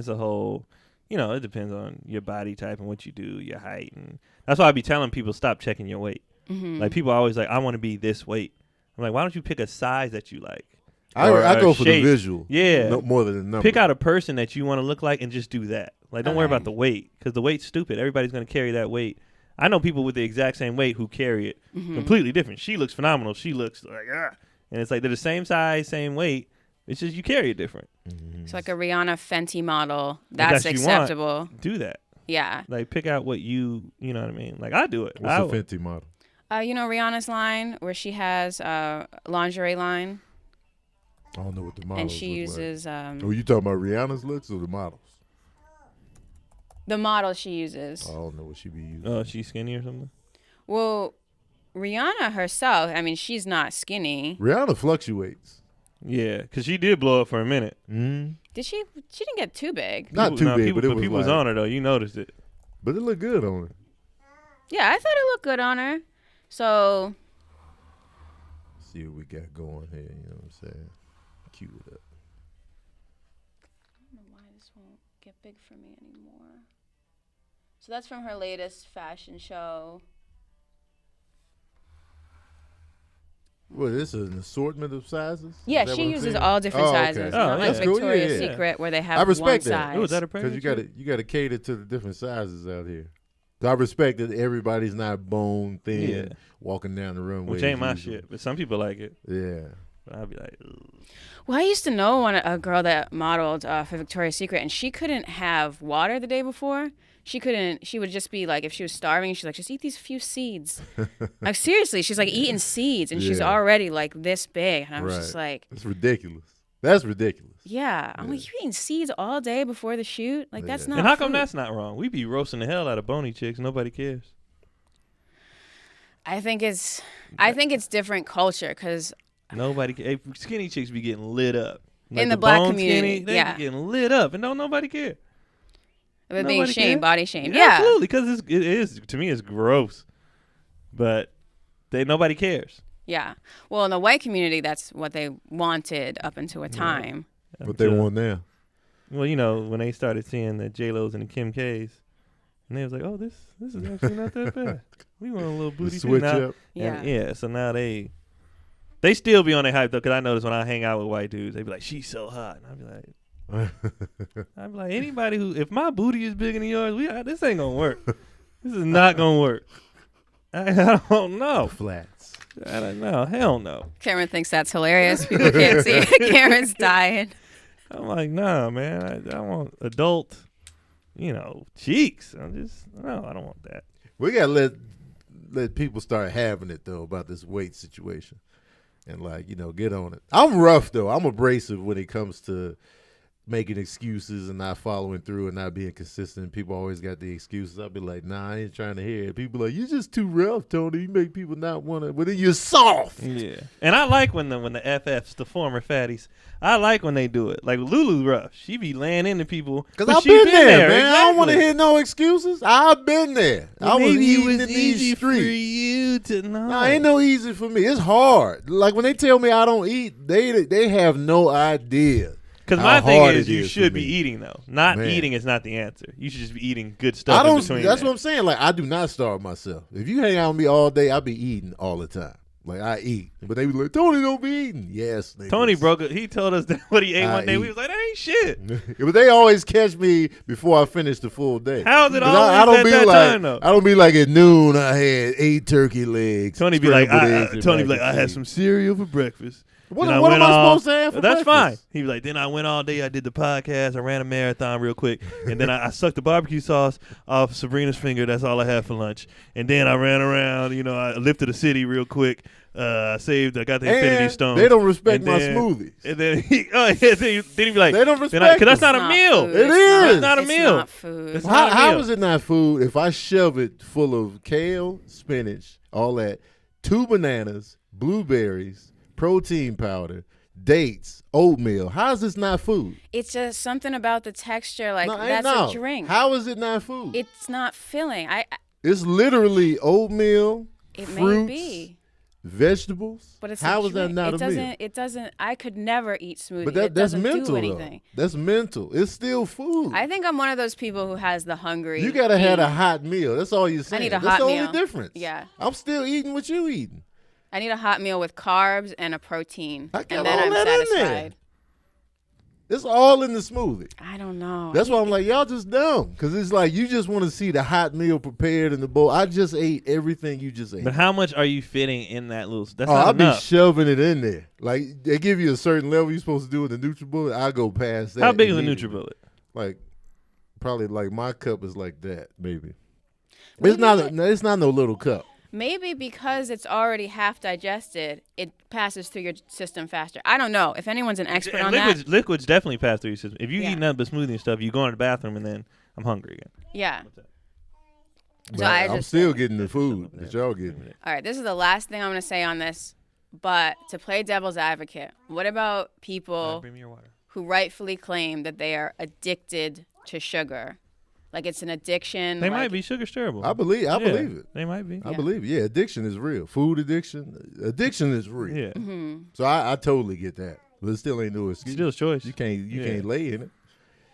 a whole, it depends on your body type and what you do, your height, and that's why I be telling people stop checking your weight. Like people are always like, I want to be this weight. I'm like, why don't you pick a size that you like? I go for the shape. visual. Yeah, more than the number. Pick out a person that you want to look like and just do that. Like, don't worry about the weight because the weight's stupid. Everybody's going to carry that weight. I know people with the exact same weight who carry it completely different. She looks phenomenal. She looks like, and it's like they're the same size, same weight. It's just you carry it different. It's like a Rihanna Fenty model. That's acceptable. Do that. Yeah. Like, pick out what you know what I mean? Like, I do it. What's a Fenty model? Rihanna's line where she has a lingerie line. I don't know what the models And she look uses. Like. You talking about Rihanna's looks or the models? The model she uses. I don't know what she be using. Oh, she's skinny or something? Well, Rihanna herself, I mean, she's not skinny. Rihanna fluctuates. Yeah, because she did blow up for a minute. Did she? She didn't get too big. Not too big, but people was on her, though. You noticed it. But it looked good on her. Yeah, I thought it looked good on her. So. Let's see what we got going here. You know what I'm saying? Cue it up. I don't know why this won't get big for me anymore. So that's from her latest fashion show. What, this is an assortment of sizes? Yeah, she uses all different sizes. Okay. Not like yeah. Victoria's Cool, yeah. Secret where they have I respect one that. size. Oh, is that a Because pregnant you got to cater to the different sizes out here. So I respect that everybody's not bone thin walking down the runway. Which ain't my shit, but some people like it. Yeah. But I'd be like, ugh. Well, I used to know a girl that modeled for Victoria's Secret, and she couldn't have water the day before. She would just be like, if she was starving, she's like, just eat these few seeds. Like, seriously, she's like eating seeds, and she's already like this big. And I was just like, that's ridiculous. That's ridiculous. Yeah. I'm like, you eating seeds all day before the shoot? Like, that's not And how come food. that's not wrong? We be roasting the hell out of bony chicks. Nobody cares. I think it's different culture because Skinny chicks be getting lit up. Like in the black bone community, skinny, they be getting lit up, and don't nobody care. But being shamed, body shamed. Yeah, absolutely, because it is to me it's gross, but nobody cares. Yeah. Well, in the white community, that's what they wanted up until a time. What they want now. Well, when they started seeing the J-Lo's and the Kim K's, and they was like, oh, this is actually not that bad. We want a little booty switch now. up. Yeah. So now they still be on their hype though, because I notice when I hang out with white dudes, they be like, she's so hot, and I be like, anybody if my booty is bigger than yours, this ain't gonna work. This is not gonna work. I don't know. Flats. I don't know. Hell no. Cameron thinks that's hilarious. People can't see it. Cameron's dying. I'm like, nah, man. I want adult, cheeks. I don't want that. We gotta let people start having it though about this weight situation, and get on it. I'm rough though. I'm abrasive when it comes to making excuses and not following through and not being consistent. People always got the excuses. I'll be like, nah, I ain't trying to hear it. People like, you're just too rough, Tony. You make people not want to. But then you're soft. Yeah. And I like when the FFs, the former fatties, I like when they do it. Like Lulu rough. She be laying into people. Because I've been there, man. Exactly. I don't want to hear no excuses. I've been there. Well, I was eating in these easy streets. For you to know. Nah, ain't no easy for me. It's hard. Like when they tell me I don't eat, they have no idea. Because my thing is you should be eating, though. Not eating is not the answer. You should just be eating good stuff in between. That's what I'm saying. Like, I do not starve myself. If you hang out with me all day, I be eating all the time. Like, I eat. But they be like, Tony don't be eating. Yes. Tony broke it. He told us that what he ate one day. We was like, that ain't shit. But they always catch me before I finish the full day. How is it always at that time, though? I don't be like at noon, I had 8 turkey legs. Tony be like, I had some cereal for breakfast. What am I supposed to have for That's breakfast? fine. He was like, then I went all day. I did the podcast. I ran a marathon real quick. And then I sucked the barbecue sauce off Sabrina's finger. That's all I had for lunch. And then I ran around. I lifted a city real quick. I got the Infinity Stone. They don't respect my smoothies. And then he be like, they don't respect because that's not a meal. Food. It is. It's not a meal. Not food. How is it not food if I shove it full of kale, spinach, all that, 2 bananas, blueberries, protein powder, dates, oatmeal? How is this not food? It's just something about the texture. Like, that's a drink. How is it not food? It's not filling. It's literally oatmeal, fruits, may be. Vegetables. But it's how is that not a meal? It doesn't. I could never eat smoothie. But that's mental, do anything. Though. That's mental. It's still food. I think I'm one of those people who has the hungry. You gotta have a hot meal. That's all you're saying. I need a hot meal. That's the only difference. Yeah. I'm still eating what you eating. I need a hot meal with carbs and a protein, and then I'm satisfied. It's all in the smoothie. I don't know. That's why I'm like, y'all just dumb. Because it's like you just want to see the hot meal prepared in the bowl. I just ate everything you just ate. But how much are you fitting in that little? That's I'll not enough. be shoving it in there. Like they give you a certain level you're supposed to do with the NutriBullet. I go past that. How big is a NutriBullet? Like probably like my cup is like that, maybe. It's not no little cup. Maybe because it's already half digested, it passes through your system faster. I don't know. If anyone's an expert on that. Liquids definitely pass through your system. If you eat nothing but smoothie and stuff, you go in the bathroom and then I'm hungry again. Yeah. So I'm still getting the food that y'all getting. All right, this is the last thing I'm going to say on this. But to play devil's advocate, what about people who rightfully claim that they are addicted to sugar? Like it's an addiction. They might be. Sugar's terrible. I believe it. They might be. I believe it. Yeah, addiction is real. Food addiction. Addiction is real. Yeah. Mm-hmm. So I totally get that. But it still ain't no excuse. Still a choice. You can't lay in it.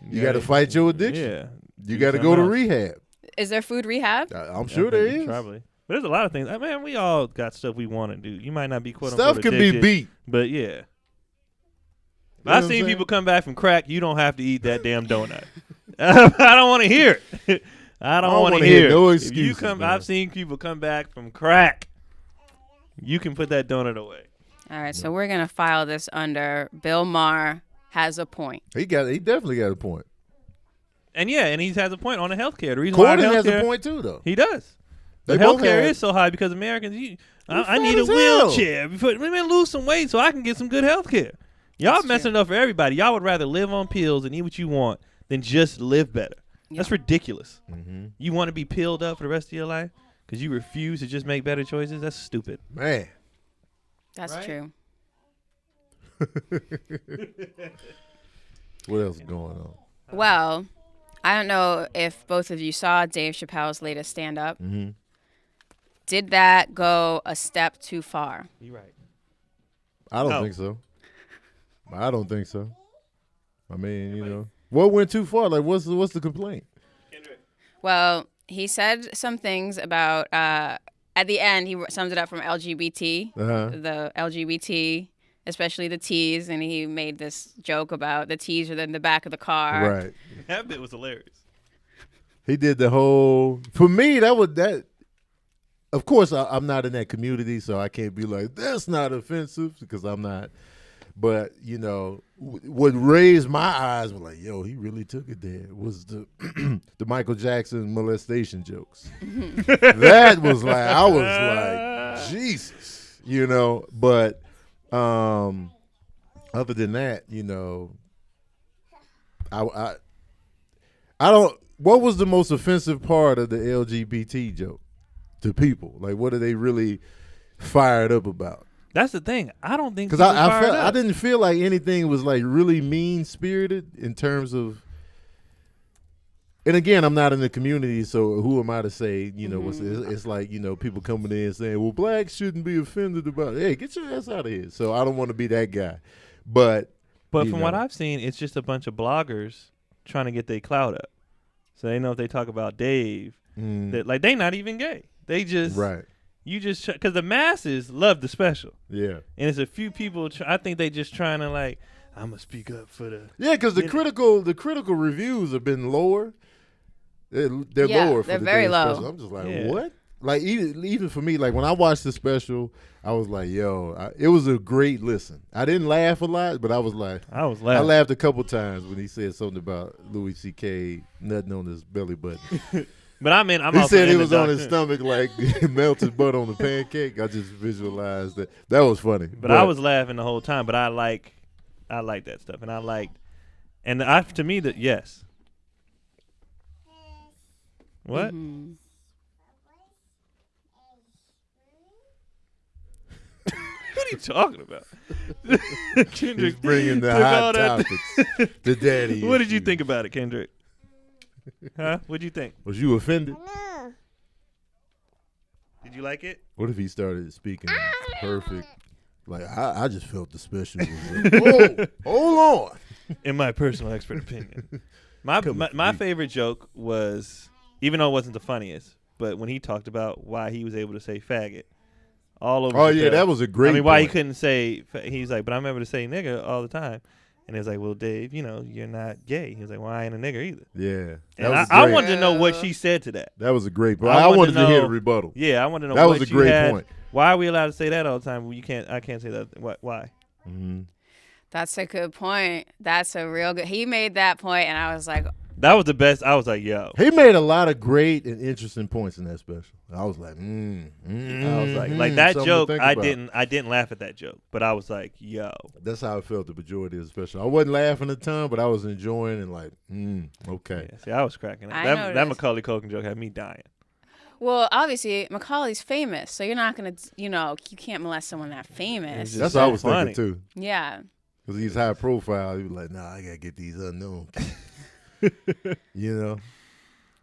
You got to fight your addiction. Yeah. You got to go to rehab. Is there food rehab? I'm sure there is. Probably. But there's a lot of things. Man, we all got stuff we want to do. You might not be quote unquote addicted. Stuff can be beat. But yeah. I've seen people come back from crack. You don't have to eat that damn donut. I don't want to hear it. I don't want to hear no it. excuses. I've seen people come back from crack. You can put that donut away. All right, so we're gonna file this under Bill Maher has a point. He definitely got a point. And he has a point on the healthcare. The reason Corden why has a point too, though. He does. The healthcare is so high because Americans. I need a wheelchair. Let me lose some weight so I can get some good healthcare. Y'all messing it up for everybody. Y'all would rather live on pills and eat what you want than just live better. Yeah. That's ridiculous. Mm-hmm. You want to be pilled up for the rest of your life because you refuse to just make better choices? That's stupid. Man. That's true. What else is going on? Well, I don't know if both of you saw Dave Chappelle's latest stand-up. Mm-hmm. Did that go a step too far? You're right. I don't think so. I don't think so. I mean, you know, what went too far? Like, what's the complaint? Well, he said some things about, at the end, he sums it up from LGBT, the LGBT, especially the T's, and he made this joke about the T's are in the back of the car. Right. That bit was hilarious. He did the whole, for me, that. Of course, I'm not in that community, so I can't be like, that's not offensive, because I'm not. But, you know, what raised my eyes was like, yo, he really took it there, was the the Michael Jackson molestation jokes. That was like, I was like, Jesus, you know. But other than that, you know, I don't, what was the most offensive part of the LGBT joke to people? Like, what are they really fired up about? That's the thing. I don't think because I didn't feel like anything was like really mean spirited in terms of. And again, I'm not in the community, so who am I to say? You know, it's like, you know, people coming in saying, "Well, blacks shouldn't be offended about it." Hey, get your ass out of here. So I don't want to be that guy, but from what I've seen, it's just a bunch of bloggers trying to get their clout up. So they know if they talk about Dave, that like they not even gay. They just right. You just because the masses love the special. Yeah, and it's a few people. I think they just trying to like, I'm gonna speak up for the. Yeah, because the critical reviews have been lower. They're lower. They're very low. Special. I'm just like, what? Like even for me, like when I watched the special, I was like, yo, it was a great listen. I didn't laugh a lot, but I was laughing. I laughed a couple times when he said something about Louis C.K. nutting on his belly button. But I mean, he said he was on his stomach like melted butter on a pancake. I just visualized that. That was funny. But I was laughing the whole time. But I like that stuff, and to me that yes. What? Mm-hmm. What are you talking about? He's bringing the hot topics. The daddy. What did you think about it, Kendrick? Huh? What'd you think? Was you offended? No. Did you like it? What if he started speaking perfect? Like I just felt the special. Like, hold on. In my personal expert opinion, my favorite joke was, even though it wasn't the funniest, but when he talked about why he was able to say faggot all over. Oh yeah, that was a great. I mean, why he couldn't say? He's like, but I'm able to say nigga all the time. And he was like, well, Dave, you know, you're not gay. He was like, well, I ain't a nigger either. Yeah. And I wanted to know what she said to that. That was a great point. I wanted to hear the rebuttal. Yeah, I wanted to know that what was a great point. Why are we allowed to say that all the time? Well, I can't say that. Why? Mm-hmm. That's a good point. That's a real good. He made that point, and I was like, that was the best. I was like, yo. He made a lot of great and interesting points in that special. I was like, I was like that joke. I didn't laugh at that joke, but I was like, yo. That's how I felt the majority of the special. I wasn't laughing a ton, but I was enjoying and like, okay. Yeah, see, I was cracking up. That Macaulay Culkin joke had me dying. Well, obviously, Macaulay's famous, so you're not going to, you can't molest someone that famous. That's what I was thinking, too. Yeah. Because he's high profile. He was like, nah, I got to get these unknown. You know?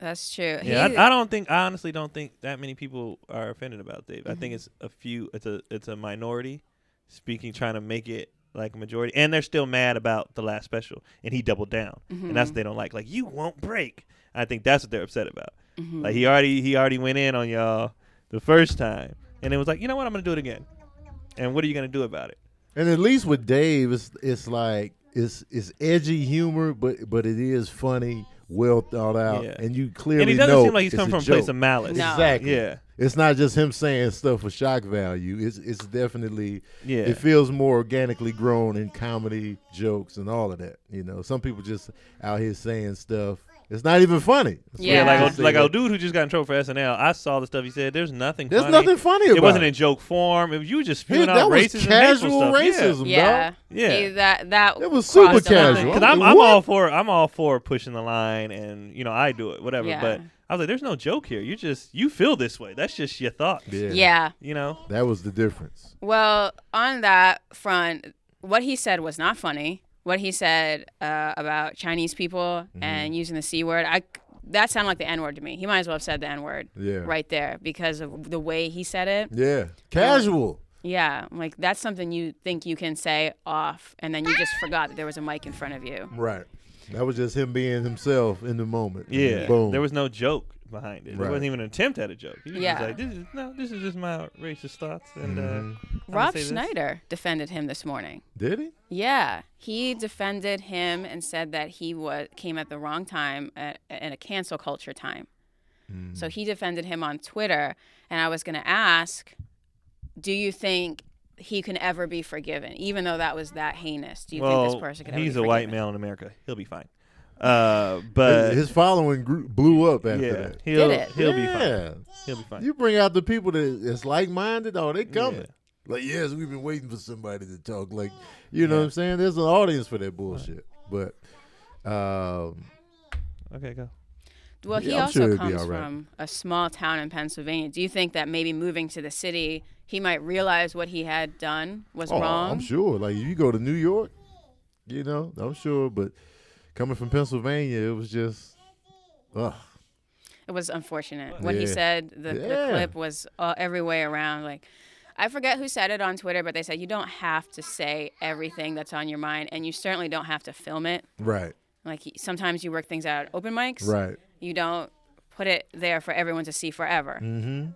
That's true. Yeah, I honestly don't think that many people are offended about Dave. Mm-hmm. I think it's a few, it's a minority speaking, trying to make it like a majority. And they're still mad about the last special. And he doubled down. Mm-hmm. And that's what they don't like. Like, you won't break. I think that's what they're upset about. Mm-hmm. Like he already went in on y'all the first time, and it was like, you know what, I'm gonna do it again. And what are you gonna do about it? And at least with Dave, it's like it's edgy humor, but it is funny, well thought out, and you clearly know. And he doesn't seem like he's coming from a place of malice. No. Exactly. Yeah. It's not just him saying stuff for shock value. It's definitely it feels more organically grown in comedy jokes and all of that. You know, some people just out here saying stuff. It's not even funny. Like a dude who just got in trouble for SNL. I saw the stuff he said. There's nothing funny. There's nothing funny about it. It wasn't in joke form. You were just spewing out racism. That was casual racism, dog. Yeah. That it was super casual. Because I'm all for pushing the line, and I do it, whatever. Yeah. But I was like, there's no joke here. You feel this way. That's just your thoughts. Yeah. That was the difference. Well, on that front, what he said was not funny. What he said about Chinese people and using the C word, that sounded like the N word to me. He might as well have said the N word right there because of the way he said it. Yeah, casual. Yeah, like that's something you think you can say off, and then you just forgot that there was a mic in front of you. Right. That was just him being himself in the moment. Yeah. Boom. There was no joke behind it. Right. There wasn't even an attempt at a joke. He was Yeah. just like, this is just my racist thoughts. And Rob Schneider defended him this morning. Did he? Yeah, he defended him and said that he came at the wrong time in a cancel culture time. So he defended him on Twitter, and I was going to ask, do you think he can ever be forgiven, even though that was that heinous? Do you think this person can ever be forgiven? He's a white male in America. He'll be fine. But his following blew up after that. He'll be Yeah. fine. He'll be fine. You bring out the people that's like-minded, they coming. Yeah. Like, yes, we've been waiting for somebody to talk. Like, you know what I'm saying? There's an audience for that bullshit. But, okay, go. Well, he also comes from a small town in Pennsylvania. Do you think that maybe moving to the city, he might realize what he had done was wrong? I'm sure. Like, you go to New York, I'm sure. But coming from Pennsylvania, it was just, ugh. It was unfortunate. What he said, the clip was every way around. Like, I forget who said it on Twitter, but they said you don't have to say everything that's on your mind, and you certainly don't have to film it. Right. Like, sometimes you work things out at open mics. Right. You don't put it there for everyone to see forever. Mm-hmm.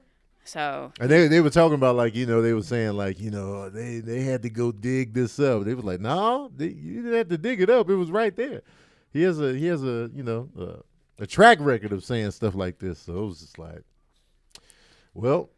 So. And they were talking about, like, they were saying, like, they had to go dig this up. They was like, no, you didn't have to dig it up. It was right there. He has a track record of saying stuff like this. So it was just like, well,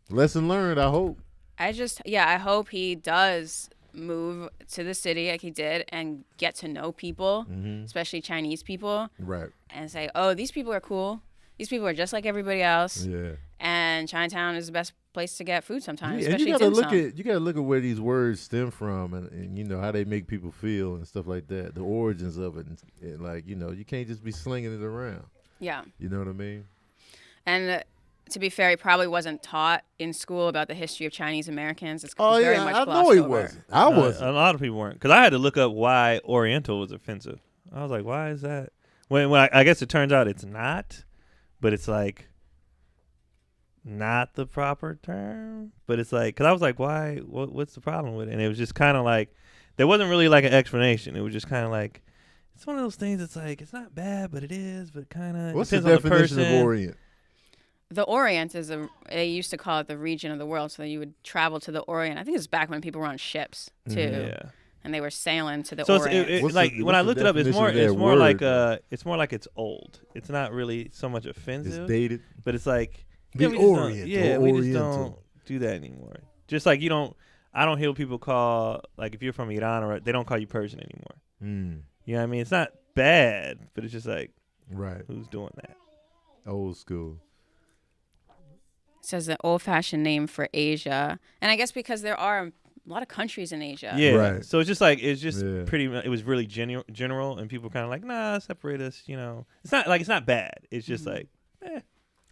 lesson learned, I hope. I hope he does move to the city like he did and get to know people, especially Chinese people. Right. And say, oh, these people are cool. These people are just like everybody else. Yeah. And Chinatown is the best place to get food sometimes, especially you gotta look at where these words stem from and how they make people feel and stuff like that, the origins of it, and like, you can't just be slinging it around. Yeah. You know what I mean? And to be fair, he probably wasn't taught in school about the history of Chinese Americans. It's very much glossed know he over. wasn't. I wasn't. A lot of people weren't, because I had to look up why Oriental was offensive. I was like, why is that? When I guess it turns out it's not, but it's like not the proper term. But it's like, because I was like, why? What's the problem with it? And it was just kind of like, there wasn't really like an explanation. It was just kind of like, it's one of those things. It's like, it's not bad, but it is. But kind of. What's the definition of Orient? The Orient is they used to call it the region of the world, so you would travel to the Orient. I think it was back when people were on ships too, and they were sailing to the Orient. Like when I looked it up, it's more like it's old. It's not really so much offensive. It's dated, but it's like the Orient. We just don't do that anymore. Just like I don't hear people call, like, if you're from Iran, they don't call you Persian anymore. You know what I mean? It's not bad, but it's just like, who's doing that? Old school. It says the old-fashioned name for Asia, and I guess because there are a lot of countries in Asia. Yeah, right. So it's just pretty. It was really general, and people kind of like, nah, separate us. It's not bad. It's just like,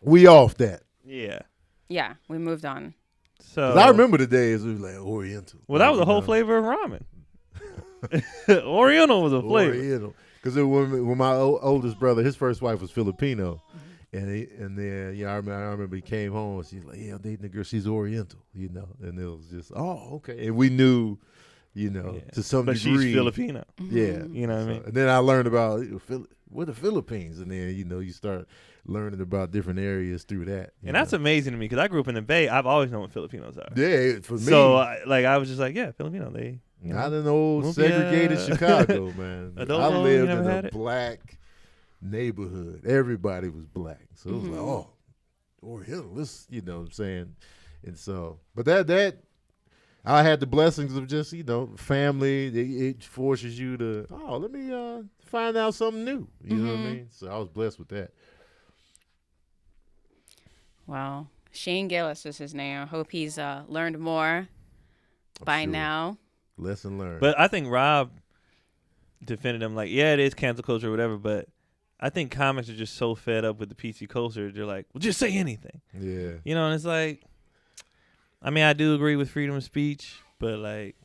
we off that. Yeah. Yeah, we moved on. So I remember the days we was like Oriental. Well, that was the whole flavor of ramen. Oriental was a flavor. Oriental, because when my oldest brother, his first wife was Filipino. And then I remember he came home. She's like, I'm dating a girl. She's Oriental, And it was just, okay. And we knew, to some degree. But she's Filipino. Yeah. You know what I mean? And then I learned about what the Philippines, and then you start learning about different areas through that. And that's amazing to me, because I grew up in the Bay. I've always known what Filipinos are. Yeah, for me. So I was just like, Filipino. They not in old segregated Chicago, man. I lived in a black neighborhood. Everybody was black, so it was like, Oriental, this, what I'm saying. And so, but that I had the blessings of just, family. It forces you to, let me find out something new. You know what I mean? So I was blessed with that. Well, Shane Gillis is his name. I hope he's learned more by now. Lesson learned. But I think Rob defended him like, it is cancel culture or whatever, but I think comics are just so fed up with the PC culture. They're like, well, just say anything. Yeah. And it's like, I mean, I do agree with freedom of speech, but like,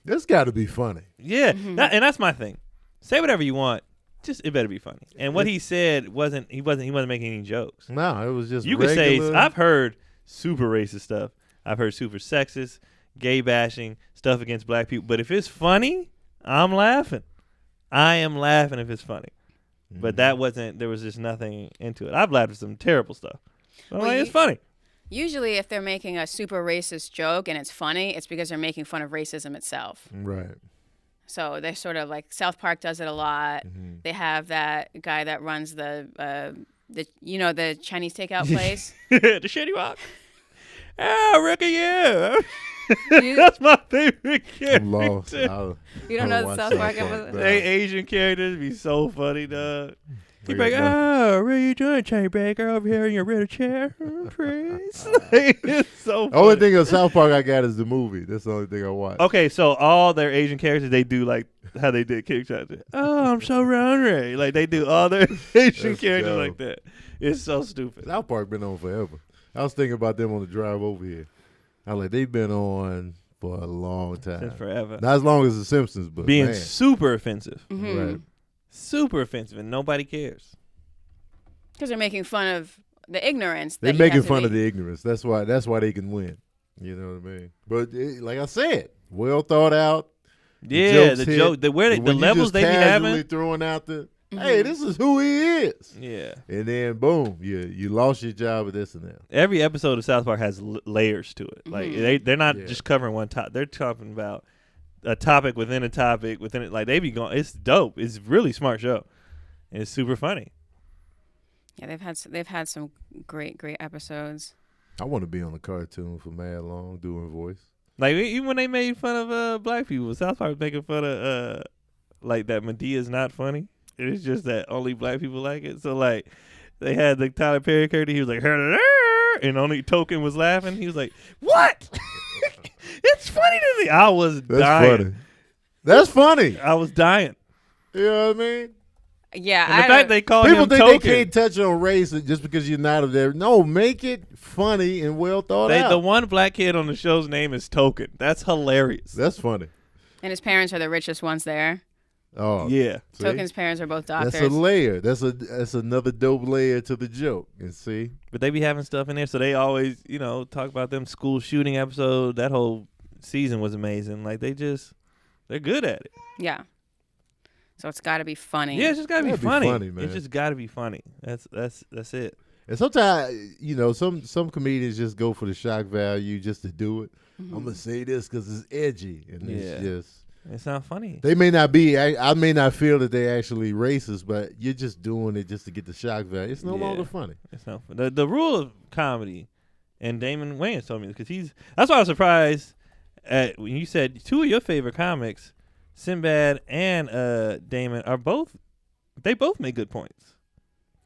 This got to be funny. Yeah, and that's my thing. Say whatever you want, just it better be funny. And what he said wasn't making any jokes. No, it was just you regular. could say I've heard super racist stuff. I've heard super sexist, gay bashing stuff against black people. But if it's funny, I'm laughing. I am laughing if it's funny. But that wasn't. There was just nothing into it. I've laughed at some terrible stuff. But it's funny. Usually, if they're making a super racist joke and it's funny, it's because they're making fun of racism itself. Right. So they're sort of like South Park does it a lot. They have that guy that runs the Chinese takeout place. The Shitty Rock. Ricky, yeah. That's my favorite character. I'm lost. You don't know the South Park episode? They Asian characters be so funny, dog. He'd be like, what are you doing, Chain Breaker, over here in your red chair? Please. It's so funny. Only thing of South Park I got is the movie. That's the only thing I watch. Okay, so all their Asian characters, they do like how they did Kickstarter. Oh, I'm so hungry. Like, they do all their Asian characters like that. It's so stupid. South Park been on forever. I was thinking about them on the drive over here. I was like, they've been on for a long time. Since forever. Not as long as The Simpsons, but being man. super offensive. Right. Super offensive, and nobody cares. Because they're making fun of the ignorance. They're making fun of the ignorance. That's why they can win. You know what I mean? But like I said, well thought out. Yeah, the joke, the levels they be having. Throwing out the, hey, this is who he is. Yeah. And then boom, you lost your job with this and that. Every episode of South Park has layers to it. Like they're not just covering one topic. They're talking about a topic within a topic within it. Like they be going. It's dope. It's a really smart show, and it's super funny. Yeah, they've had some great episodes. I want to be on a cartoon for mad long doing voice. Like even when they made fun of black people, South Park was making fun of like that Medea's not funny. It's just that only black people like it. So like they had the Tyler Perry character. He was like, and only Token was laughing. He was like, what? It's funny to me. I was dying. That's funny. I was dying. You know what I mean? Yeah. And the fact they call people him think Token. they can't touch on race just because you're not there. No, make it funny and well thought out. The one black kid on the show's name is Token. That's hilarious. That's funny. And his parents are the richest ones there. Oh yeah. See? Token's parents are both doctors. That's a layer. That's another dope layer to the joke. And see, but they be having stuff in there, so they always talk about them school shooting episode. That whole season was amazing. Like they're good at it. Yeah. So it's got to be funny. Yeah, it's just got to be funny. Man. It's just got to be funny. That's it. And sometimes, some comedians just go for the shock value just to do it. I'm gonna say this because it's edgy, and it's not funny. They may not be. I may not feel that they're actually racist, but you're just doing it just to get the shock value. It's no longer funny. It's not funny. The rule of comedy, and Damon Wayans told me this because that's why I was surprised at when you said two of your favorite comics, Sinbad and Damon, they both make good points.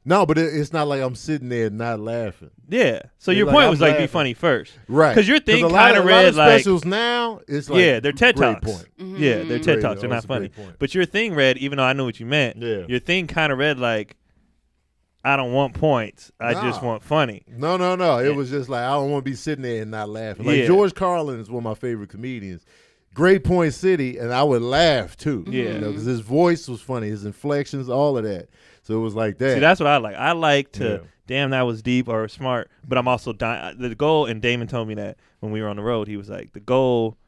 No, but it's not like I'm sitting there not laughing. Yeah. So your point was like be funny first, right? Because your thing kind of read like specials now. It's like they're TED Talks. Point. Yeah, they're TED Talks. They're not funny. But your thing read, even though I knew what you meant, your thing kind of read like, I don't want points. I just want funny. No. It was just like I don't want to be sitting there and not laughing. Like George Carlin is one of my favorite comedians. Great Point City, and I would laugh too. Yeah, because his voice was funny, his inflections, all of that. So it was like that. See, that's what I like. I like to, damn, that was deep or smart, but I'm also dying. The goal, and Damon told me that when we were on the road, he was like, the goal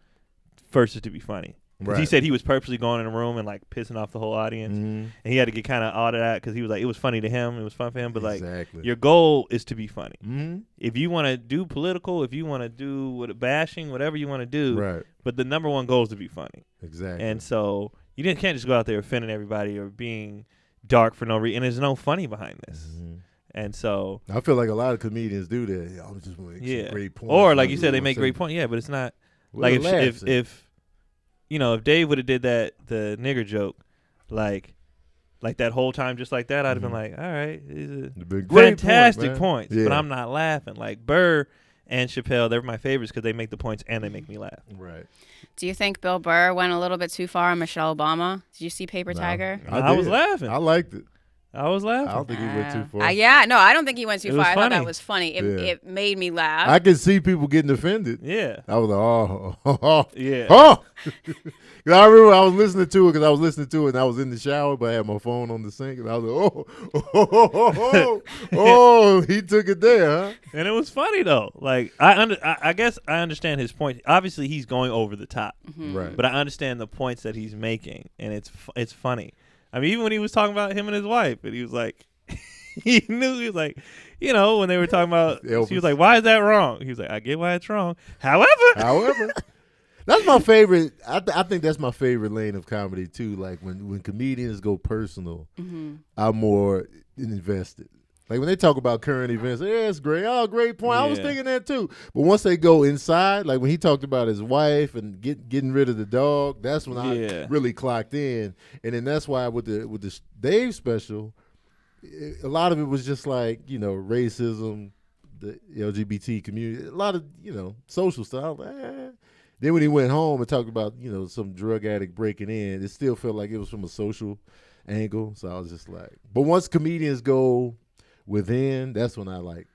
first is to be funny. Right. He said he was purposely going in a room and like pissing off the whole audience, and he had to get kind of out of that because he was like, it was funny to him, it was fun for him, but like your goal is to be funny. If you want to do political, if you want to do with bashing, whatever you want to do, but the number one goal is to be funny. Exactly. And so you can't just go out there offending everybody or being dark for no reason, and there's no funny behind this. And so I feel like a lot of comedians do that. I'm just want to make some great points. Or like you said, they make great points. Yeah, but it's not like if if Dave would have did the nigger joke, like that whole time just like that, I'd have been like, all right, these are fantastic points, but I'm not laughing. Like Burr and Chappelle, they're my favorites because they make the points and they make me laugh. Right. Do you think Bill Burr went a little bit too far on Michelle Obama? Did you see Paper Tiger? I was laughing. I liked it. I was laughing. I don't think he went too far. Yeah, no, I don't think he went too It far. was I thought funny. that was funny. It made me laugh. I could see people getting offended. Yeah. I was like, Yeah. oh. 'Cause I remember I was listening to it and I was in the shower, but I had my phone on the sink, and I was like, oh, he took it there, huh? And it was funny though. Like I guess I understand his point. Obviously, he's going over the top, Right. but I understand the points that he's making, and it's funny. I mean, even when he was talking about him and his wife, and he was like, he knew, he was like, you know, when they were talking about, Elvis. she was like, why is that wrong? He was like, I get why it's wrong. However, that's my favorite. I think that's my favorite lane of comedy too. Like when comedians go personal, I'm more invested. Like when they talk about current events, yeah, it's great. Oh, great point. I was thinking that too. But once they go inside, like when he talked about his wife and getting rid of the dog, that's when I really clocked in. And then that's why with the Dave special, a lot of it was just like, you know, racism, the LGBT community, a lot of, you know, social stuff. I was like, Then when he went home and talked about, you know, some drug addict breaking in, it still felt like it was from a social angle. So I was just like, but once comedians go within, that's when I like.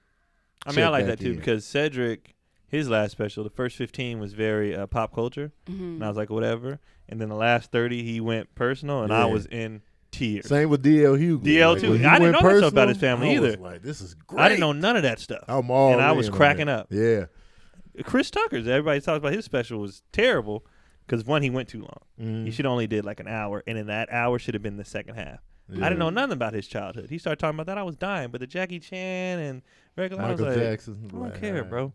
I mean, I like that too because Cedric, his last special, the first 15 was very pop culture, and I was like, whatever. And then the last 30, he went personal, and I was in tears. Same with DL Hugo. DL too. I didn't know that stuff about his family either. I was like, this is great. I didn't know none of that stuff. I'm all and I was cracking up. Yeah. Chris Tucker's, everybody talks about his special was terrible because one, he went too long. He should only did like an hour, and in that hour should have been the second half. Yeah. I didn't know nothing about his childhood. He started talking about that. I was dying, but the Jackie Chan and regular Michael Jackson. I don't care, bro.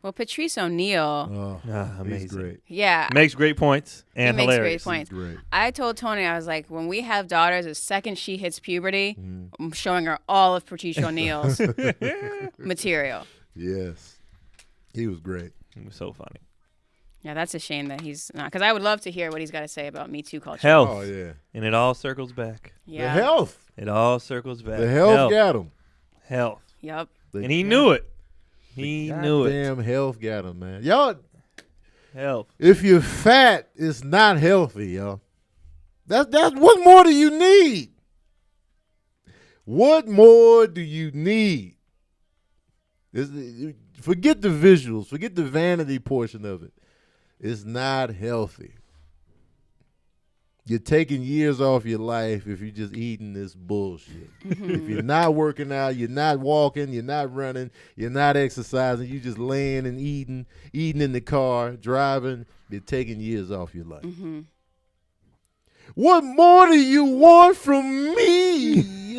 Well, Patrice O'Neal. Amazing. He's great. Yeah. Makes great points and he hilarious. Makes great points. Great. I told Tony, I was like, when we have daughters, the second she hits puberty, I'm showing her all of Patrice O'Neal's material. Yes. He was great. He was so funny. Yeah, that's a shame that he's not. Because I would love to hear what he's got to say about Me Too culture. Health. Oh, yeah. And it all circles back. Yeah. The health. It all circles back. The health got him. Health. Yep. And he knew it. He knew it. Damn health got him, man. Y'all. Health. If you're fat, it's not healthy, y'all. That's what more do you need? What more do you need? Forget the visuals. Forget the vanity portion of it. It's not healthy. You're taking years off your life if you're just eating this bullshit. If you're not working out, you're not walking, you're not running, you're not exercising, you're just laying and eating in the car, driving, you're taking years off your life. What more do you want from me?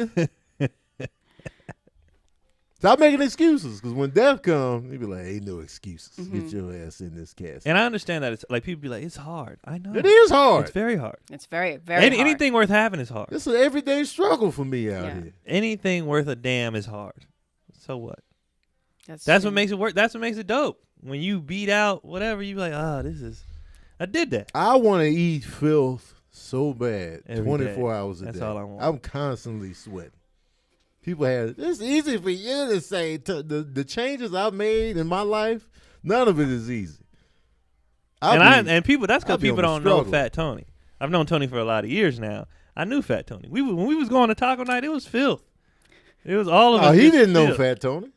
Stop making excuses, because when death comes, you be like, ain't no excuses. Get your ass in this casket. And I understand that. It's like people be like, it's hard. I know. It is hard. It's very hard. It's very, very hard. Anything worth having is hard. It's an everyday struggle for me out here. Anything worth a damn is hard. So what? That's what makes it work. That's what makes it dope. When you beat out whatever, you be like, I did that. I want to eat filth so bad, Every 24 day. hours a day. That's all I want. I'm constantly sweating. People have, it's easy for you to say the changes I've made in my life, none of it is easy. And people, that's because be people on the don't know struggle. Fat Tony. I've known Tony for a lot of years now. I knew Fat Tony. When we was going to taco night, it was filth. It was all of it. Oh, he didn't know Fat Tony.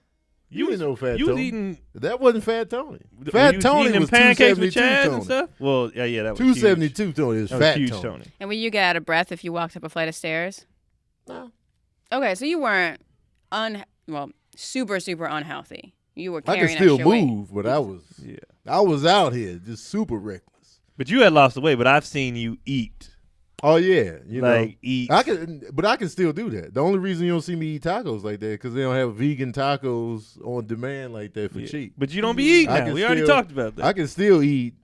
You didn't know Fat You was Tony. eating. That wasn't Fat Tony. Were Fat you Tony eating was them pancakes with 272 Chaz Tony. and stuff. Well, yeah, that was 272 Tony is That was Fat huge, Tony. Tony. And when you get out of breath if you walked up a flight of stairs? No. Okay, so you weren't super, super unhealthy. You were I carrying could still extra weight. move, but I was out here just super reckless. But you had lost the weight. But I've seen you eat. Oh yeah, Eat. I can still do that. The only reason you don't see me eat tacos like that because they don't have vegan tacos on demand like that for cheap. But you don't be eating I now. can We already still- talked about that. I can still eat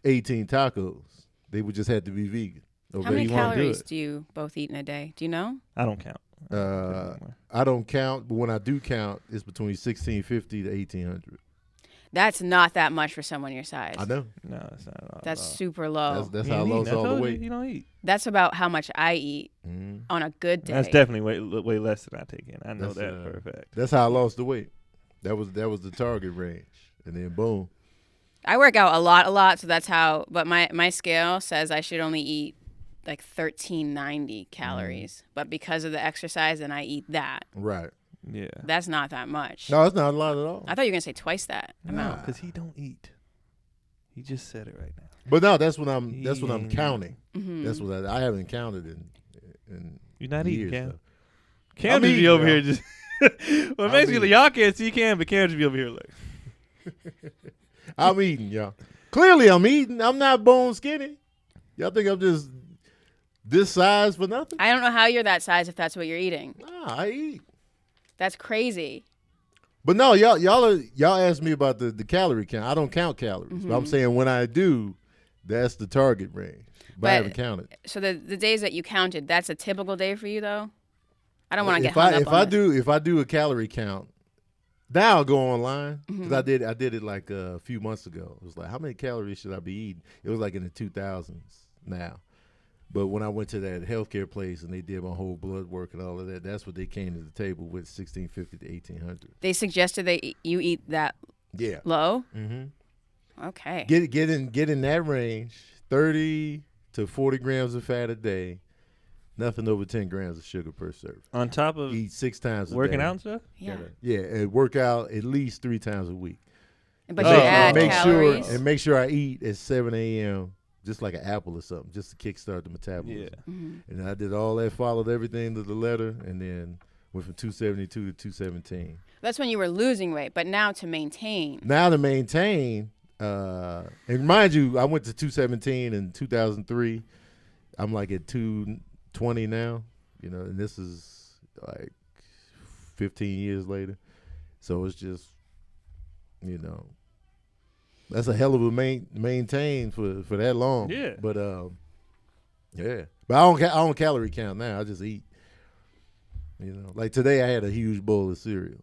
18 tacos. They would just have to be vegan. How many you wanna do calories it. do you both eat in a day? Do you know? I don't count. I don't count, but when I do count, it's between 1,650 to 1,800. That's not that much for someone your size. I know. No, it's not at all. That's super low. That's You how I ain't lost eating. all the told you, weight. You don't eat. That's about how much I eat on a good day. That's definitely way less than I take in. I know That's, that for a fact. That's how I lost the weight. That was the target range, and then boom. I work out a lot, so that's how. But my scale says I should only eat like 1390 calories, but because of the exercise, then I eat that. Right. Yeah. That's not that much. No, it's not a lot at all. I thought you were gonna say twice that amount. Because he don't eat. He just said it right now. But no, that's what I'm counting. Mm-hmm. That's what I haven't counted in You're not years, eating, Cam. though. Cam just be over here just. Well, basically, y'all can't see Cam, but Cam just be over here like. I'm eating, y'all. Clearly, I'm eating. I'm not bone skinny. Y'all think I'm just this size for nothing? I don't know how you're that size if that's what you're eating. Nah, I eat. That's crazy. But no, y'all asked me about the calorie count. I don't count calories. But I'm saying when I do, that's the target range. But I haven't counted. So the days that you counted, that's a typical day for you, though? I don't want to get hung up on If I do a calorie count, now I'll go online because I did it like a few months ago. It was like, how many calories should I be eating? It was like in the 2000s now. But when I went to that healthcare place and they did my whole blood work and all of that, that's what they came to the table with, 1650 to 1800. They suggested that you eat that low? Mm-hmm. Okay. Get in that range, 30 to 40 grams of fat a day, nothing over 10 grams of sugar per serving. On top of eat 6 times a day. working out and stuff? Yeah. Yeah, and work out at least 3 times a week. But you add calories. Make sure I eat at 7 a.m., just like an apple or something, just to kickstart the metabolism. Yeah. Mm-hmm. And I did all that, followed everything to the letter, and then went from 272 to 217. That's when you were losing weight, but now to maintain. And mind you, I went to 217 in 2003. I'm like at 220 now, and this is like 15 years later. So it's just, that's a hell of a maintain for that long. Yeah. But yeah. But I don't calorie count now. I just eat. Like today I had a huge bowl of cereal.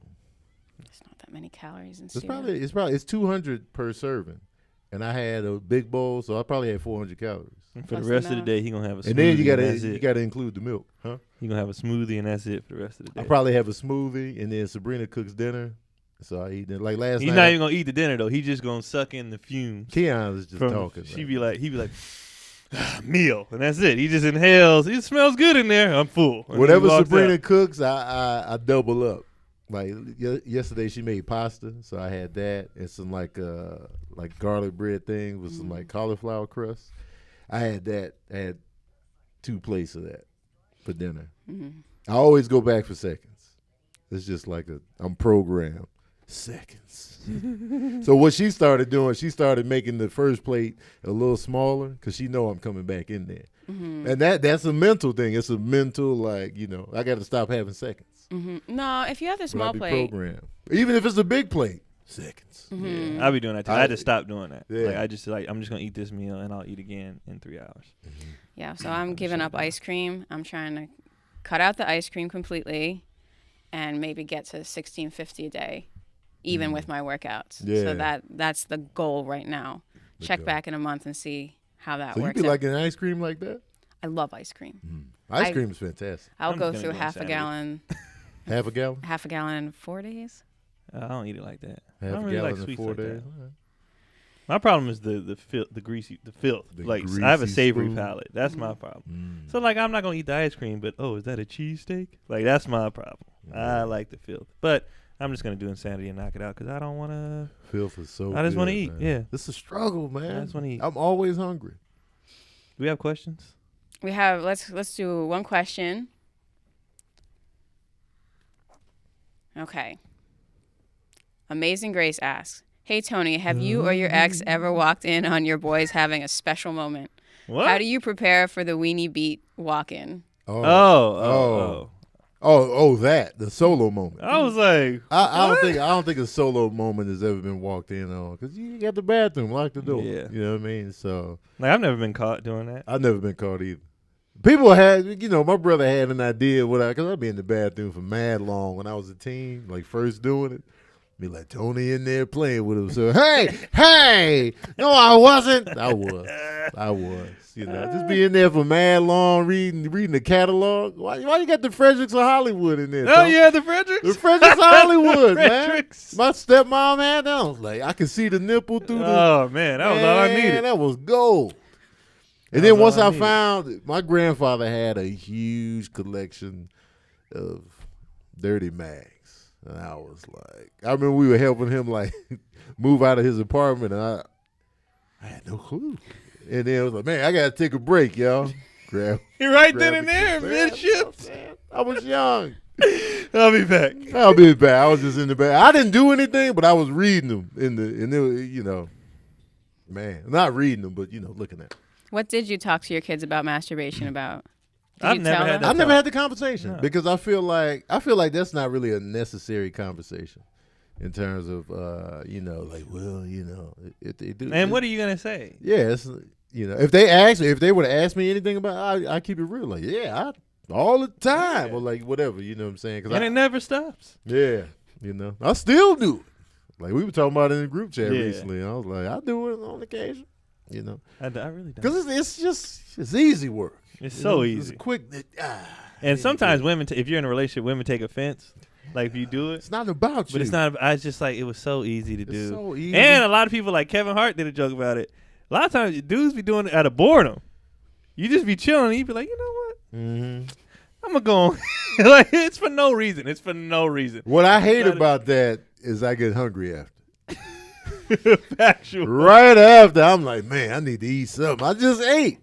There's not that many calories in cereal. It's 200 per serving, and I had a big bowl, so I probably had 400 calories. And for the rest of the day, he gonna have a smoothie. And then you gotta include the milk, huh? He gonna have a smoothie, and that's it for the rest of the day. I probably have a smoothie, and then Sabrina cooks dinner, so I eat it. Like last night, he's not even gonna eat the dinner though. He's just gonna suck in the fumes. Keon is just talking. He'd be like, meal, and that's it. He just inhales. It smells good in there. I'm full. And whatever Sabrina cooks, I double up. Like yesterday, she made pasta, so I had that and some like garlic bread thing with some like cauliflower crust. I had that. I had 2 plates of that for dinner. Mm-hmm. I always go back for seconds. It's just like I'm programmed. Seconds. So what she started doing, she started making the first plate a little smaller because she know I'm coming back in there. Mm-hmm. And that's a mental thing. It's a mental I got to stop having seconds. Mm-hmm. No, if you have the small plate, programmed. Even if it's a big plate, seconds. Mm-hmm. Yeah, I'll be doing that too. I had to stop doing that. Yeah. I'm just gonna eat this meal and I'll eat again in 3 hours. Mm-hmm. Yeah, so I'm giving up ice cream. I'm trying to cut out the ice cream completely and maybe get to 1650 a day. Even with my workouts. Yeah. So that's the goal right now. Check back in a month and see how that works. So you be liking ice cream like that? I love ice cream. Ice cream is fantastic. I'll go through half a gallon. Half a gallon? Half a gallon in 4 days. I don't eat it like that. Half a gallon in 4 days? Right. My problem is the filth. I have a savory palate. That's my problem. So I'm not gonna eat the ice cream, but is that a cheesesteak? Like that's my problem. I like the filth, but I'm just gonna do insanity and knock it out because I don't want to. Filth is so. I just want to eat. Man. Yeah, it's a struggle, man. I just want to eat. I'm always hungry. Do we have questions? We have. Let's do one question. Okay. Amazing Grace asks, "Hey Tony, have you or your ex ever walked in on your boys having a special moment? What? How do you prepare for the weenie beat walk-in?" That the solo moment. I was like, I don't think a solo moment has ever been walked in on because you got the bathroom, lock the door. Yeah, you know what I mean. So I've never been caught doing that. I've never been caught either. People had, my brother had an idea because I'd be in the bathroom for mad long when I was a teen, like first doing it. Be like Tony in there playing with him. So hey, no, I wasn't. I was. Just be in there for mad long reading the catalog. Why you got the Fredericks of Hollywood in there? Oh yeah, the Fredericks. The Fredericks of Hollywood, Fredericks. Man. My stepmom had that. I was like, I could see the nipple through the. Oh man, that was all I needed. That was gold. And then once I found, my grandfather had a huge collection of dirty mags. And I was like, I remember we were helping him like move out of his apartment, and I had no clue. And then I was like, man, I got to take a break, y'all. You're right then and there, mid-shift. I was young. I'll be back. I was just in the back. I didn't do anything, but I was reading them and it was, you know, man, not reading them, but, you know, looking at them. What did you talk to your kids about masturbation about? I've never had the conversation because I feel like that's not really a necessary conversation in terms of you know, like, well, you know, if they do. And what are you gonna say? Yeah, it's, you know, if they would have asked me anything about it, I keep it real. Like, yeah, all the time, or like whatever, you know what I'm saying? And it never stops. Yeah, you know, I still do it. Like we were talking about it in the group chat recently. And I was like, I do it on occasion. You know, I really don't. Because it's easy work. It's so easy. It's quick. And sometimes women, if you're in a relationship, women take offense. Like if you do it, it's not about you. But it's not. I just like it was so easy to do. So easy. And a lot of people, like Kevin Hart, did a joke about it. A lot of times, dudes be doing it out of boredom. You just be chilling, and you be like, you know what? Mm-hmm. I'm gonna go on. Like it's for no reason. It's for no reason. What I hate about that is I get hungry after. Factual. Right after, I'm like, man, I need to eat something. I just ate.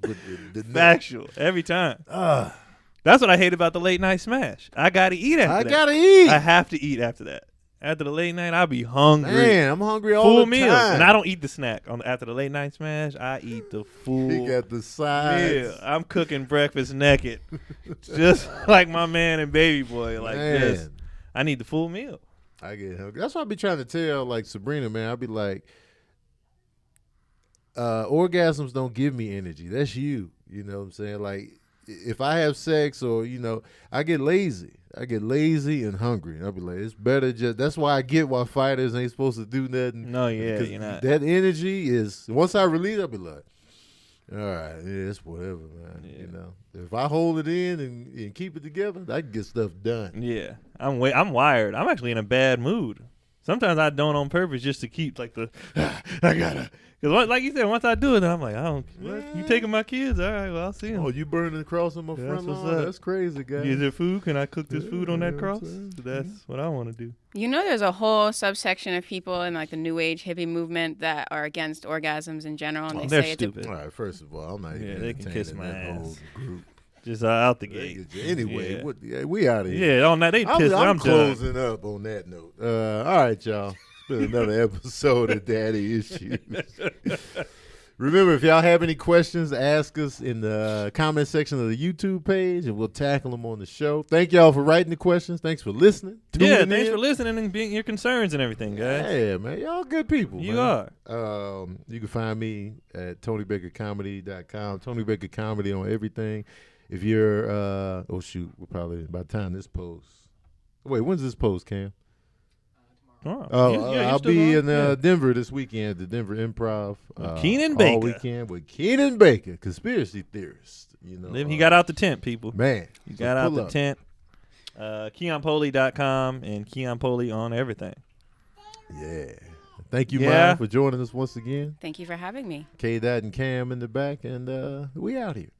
Factual. Every time. That's what I hate about the late night smash. I gotta eat after that. Gotta eat. I have to eat after that. After the late night, I'll be hungry. Man, I'm hungry all full the meal. time. And I don't eat the snack after the late night smash. I eat the full He got the sides. meal. I'm cooking breakfast naked, just like my man and baby boy. Like this, I need the full meal. I get hungry. That's why I be trying to tell, like, Sabrina, man. I be like, orgasms don't give me energy. That's you. You know what I'm saying? Like, if I have sex or, you know, I get lazy. I get lazy and hungry. I'll be like, it's better just. That's why I get why fighters ain't supposed to do nothing. No, yeah, you're not. That energy is, once I release, I'll be like, all right, yeah, it's whatever, man. Yeah. You know, if I hold it in and keep it together, I can get stuff done. Yeah, I'm wired. I'm actually in a bad mood. Sometimes I don't on purpose just to keep like the I gotta. Because like you said, once I do it, then I'm like, I don't. What? You taking my kids? All right, well I'll see them. Oh, you burning the cross on my front lawn? That's crazy, guys. Is there food? Can I cook this food on that cross? That's what I want to do. You know, there's a whole subsection of people in like the New Age hippie movement that are against orgasms in general, and they're say stupid. All right, first of all, I'm not even. They can kiss my ass. Whole group. Just out the gate. Anyway, we out of here. Yeah, on that they pissed. I'm closing up on that note. All right, y'all. It's been another episode of Daddy Issues. Remember, if y'all have any questions, ask us in the comment section of the YouTube page, and we'll tackle them on the show. Thank y'all for writing the questions. Thanks for listening. Thanks for listening and being your concerns and everything, guys. Yeah, man. Y'all good people. You are. You can find me at TonyBakerComedy.com. Tony Baker Comedy on everything. If you're, we're probably by the time this post. Wait, when's this post, Cam? I'll be in Denver this weekend, the Denver Improv. Keon Baker. All weekend with Keon Baker, conspiracy theorist. You know, he got out the tent, people. Man, he got out the tent. KeonPolee.com and Keon Polee on everything. Yeah. Thank you, Mom, for joining us once again. Thank you for having me. K-Dot and Cam in the back, and we out here.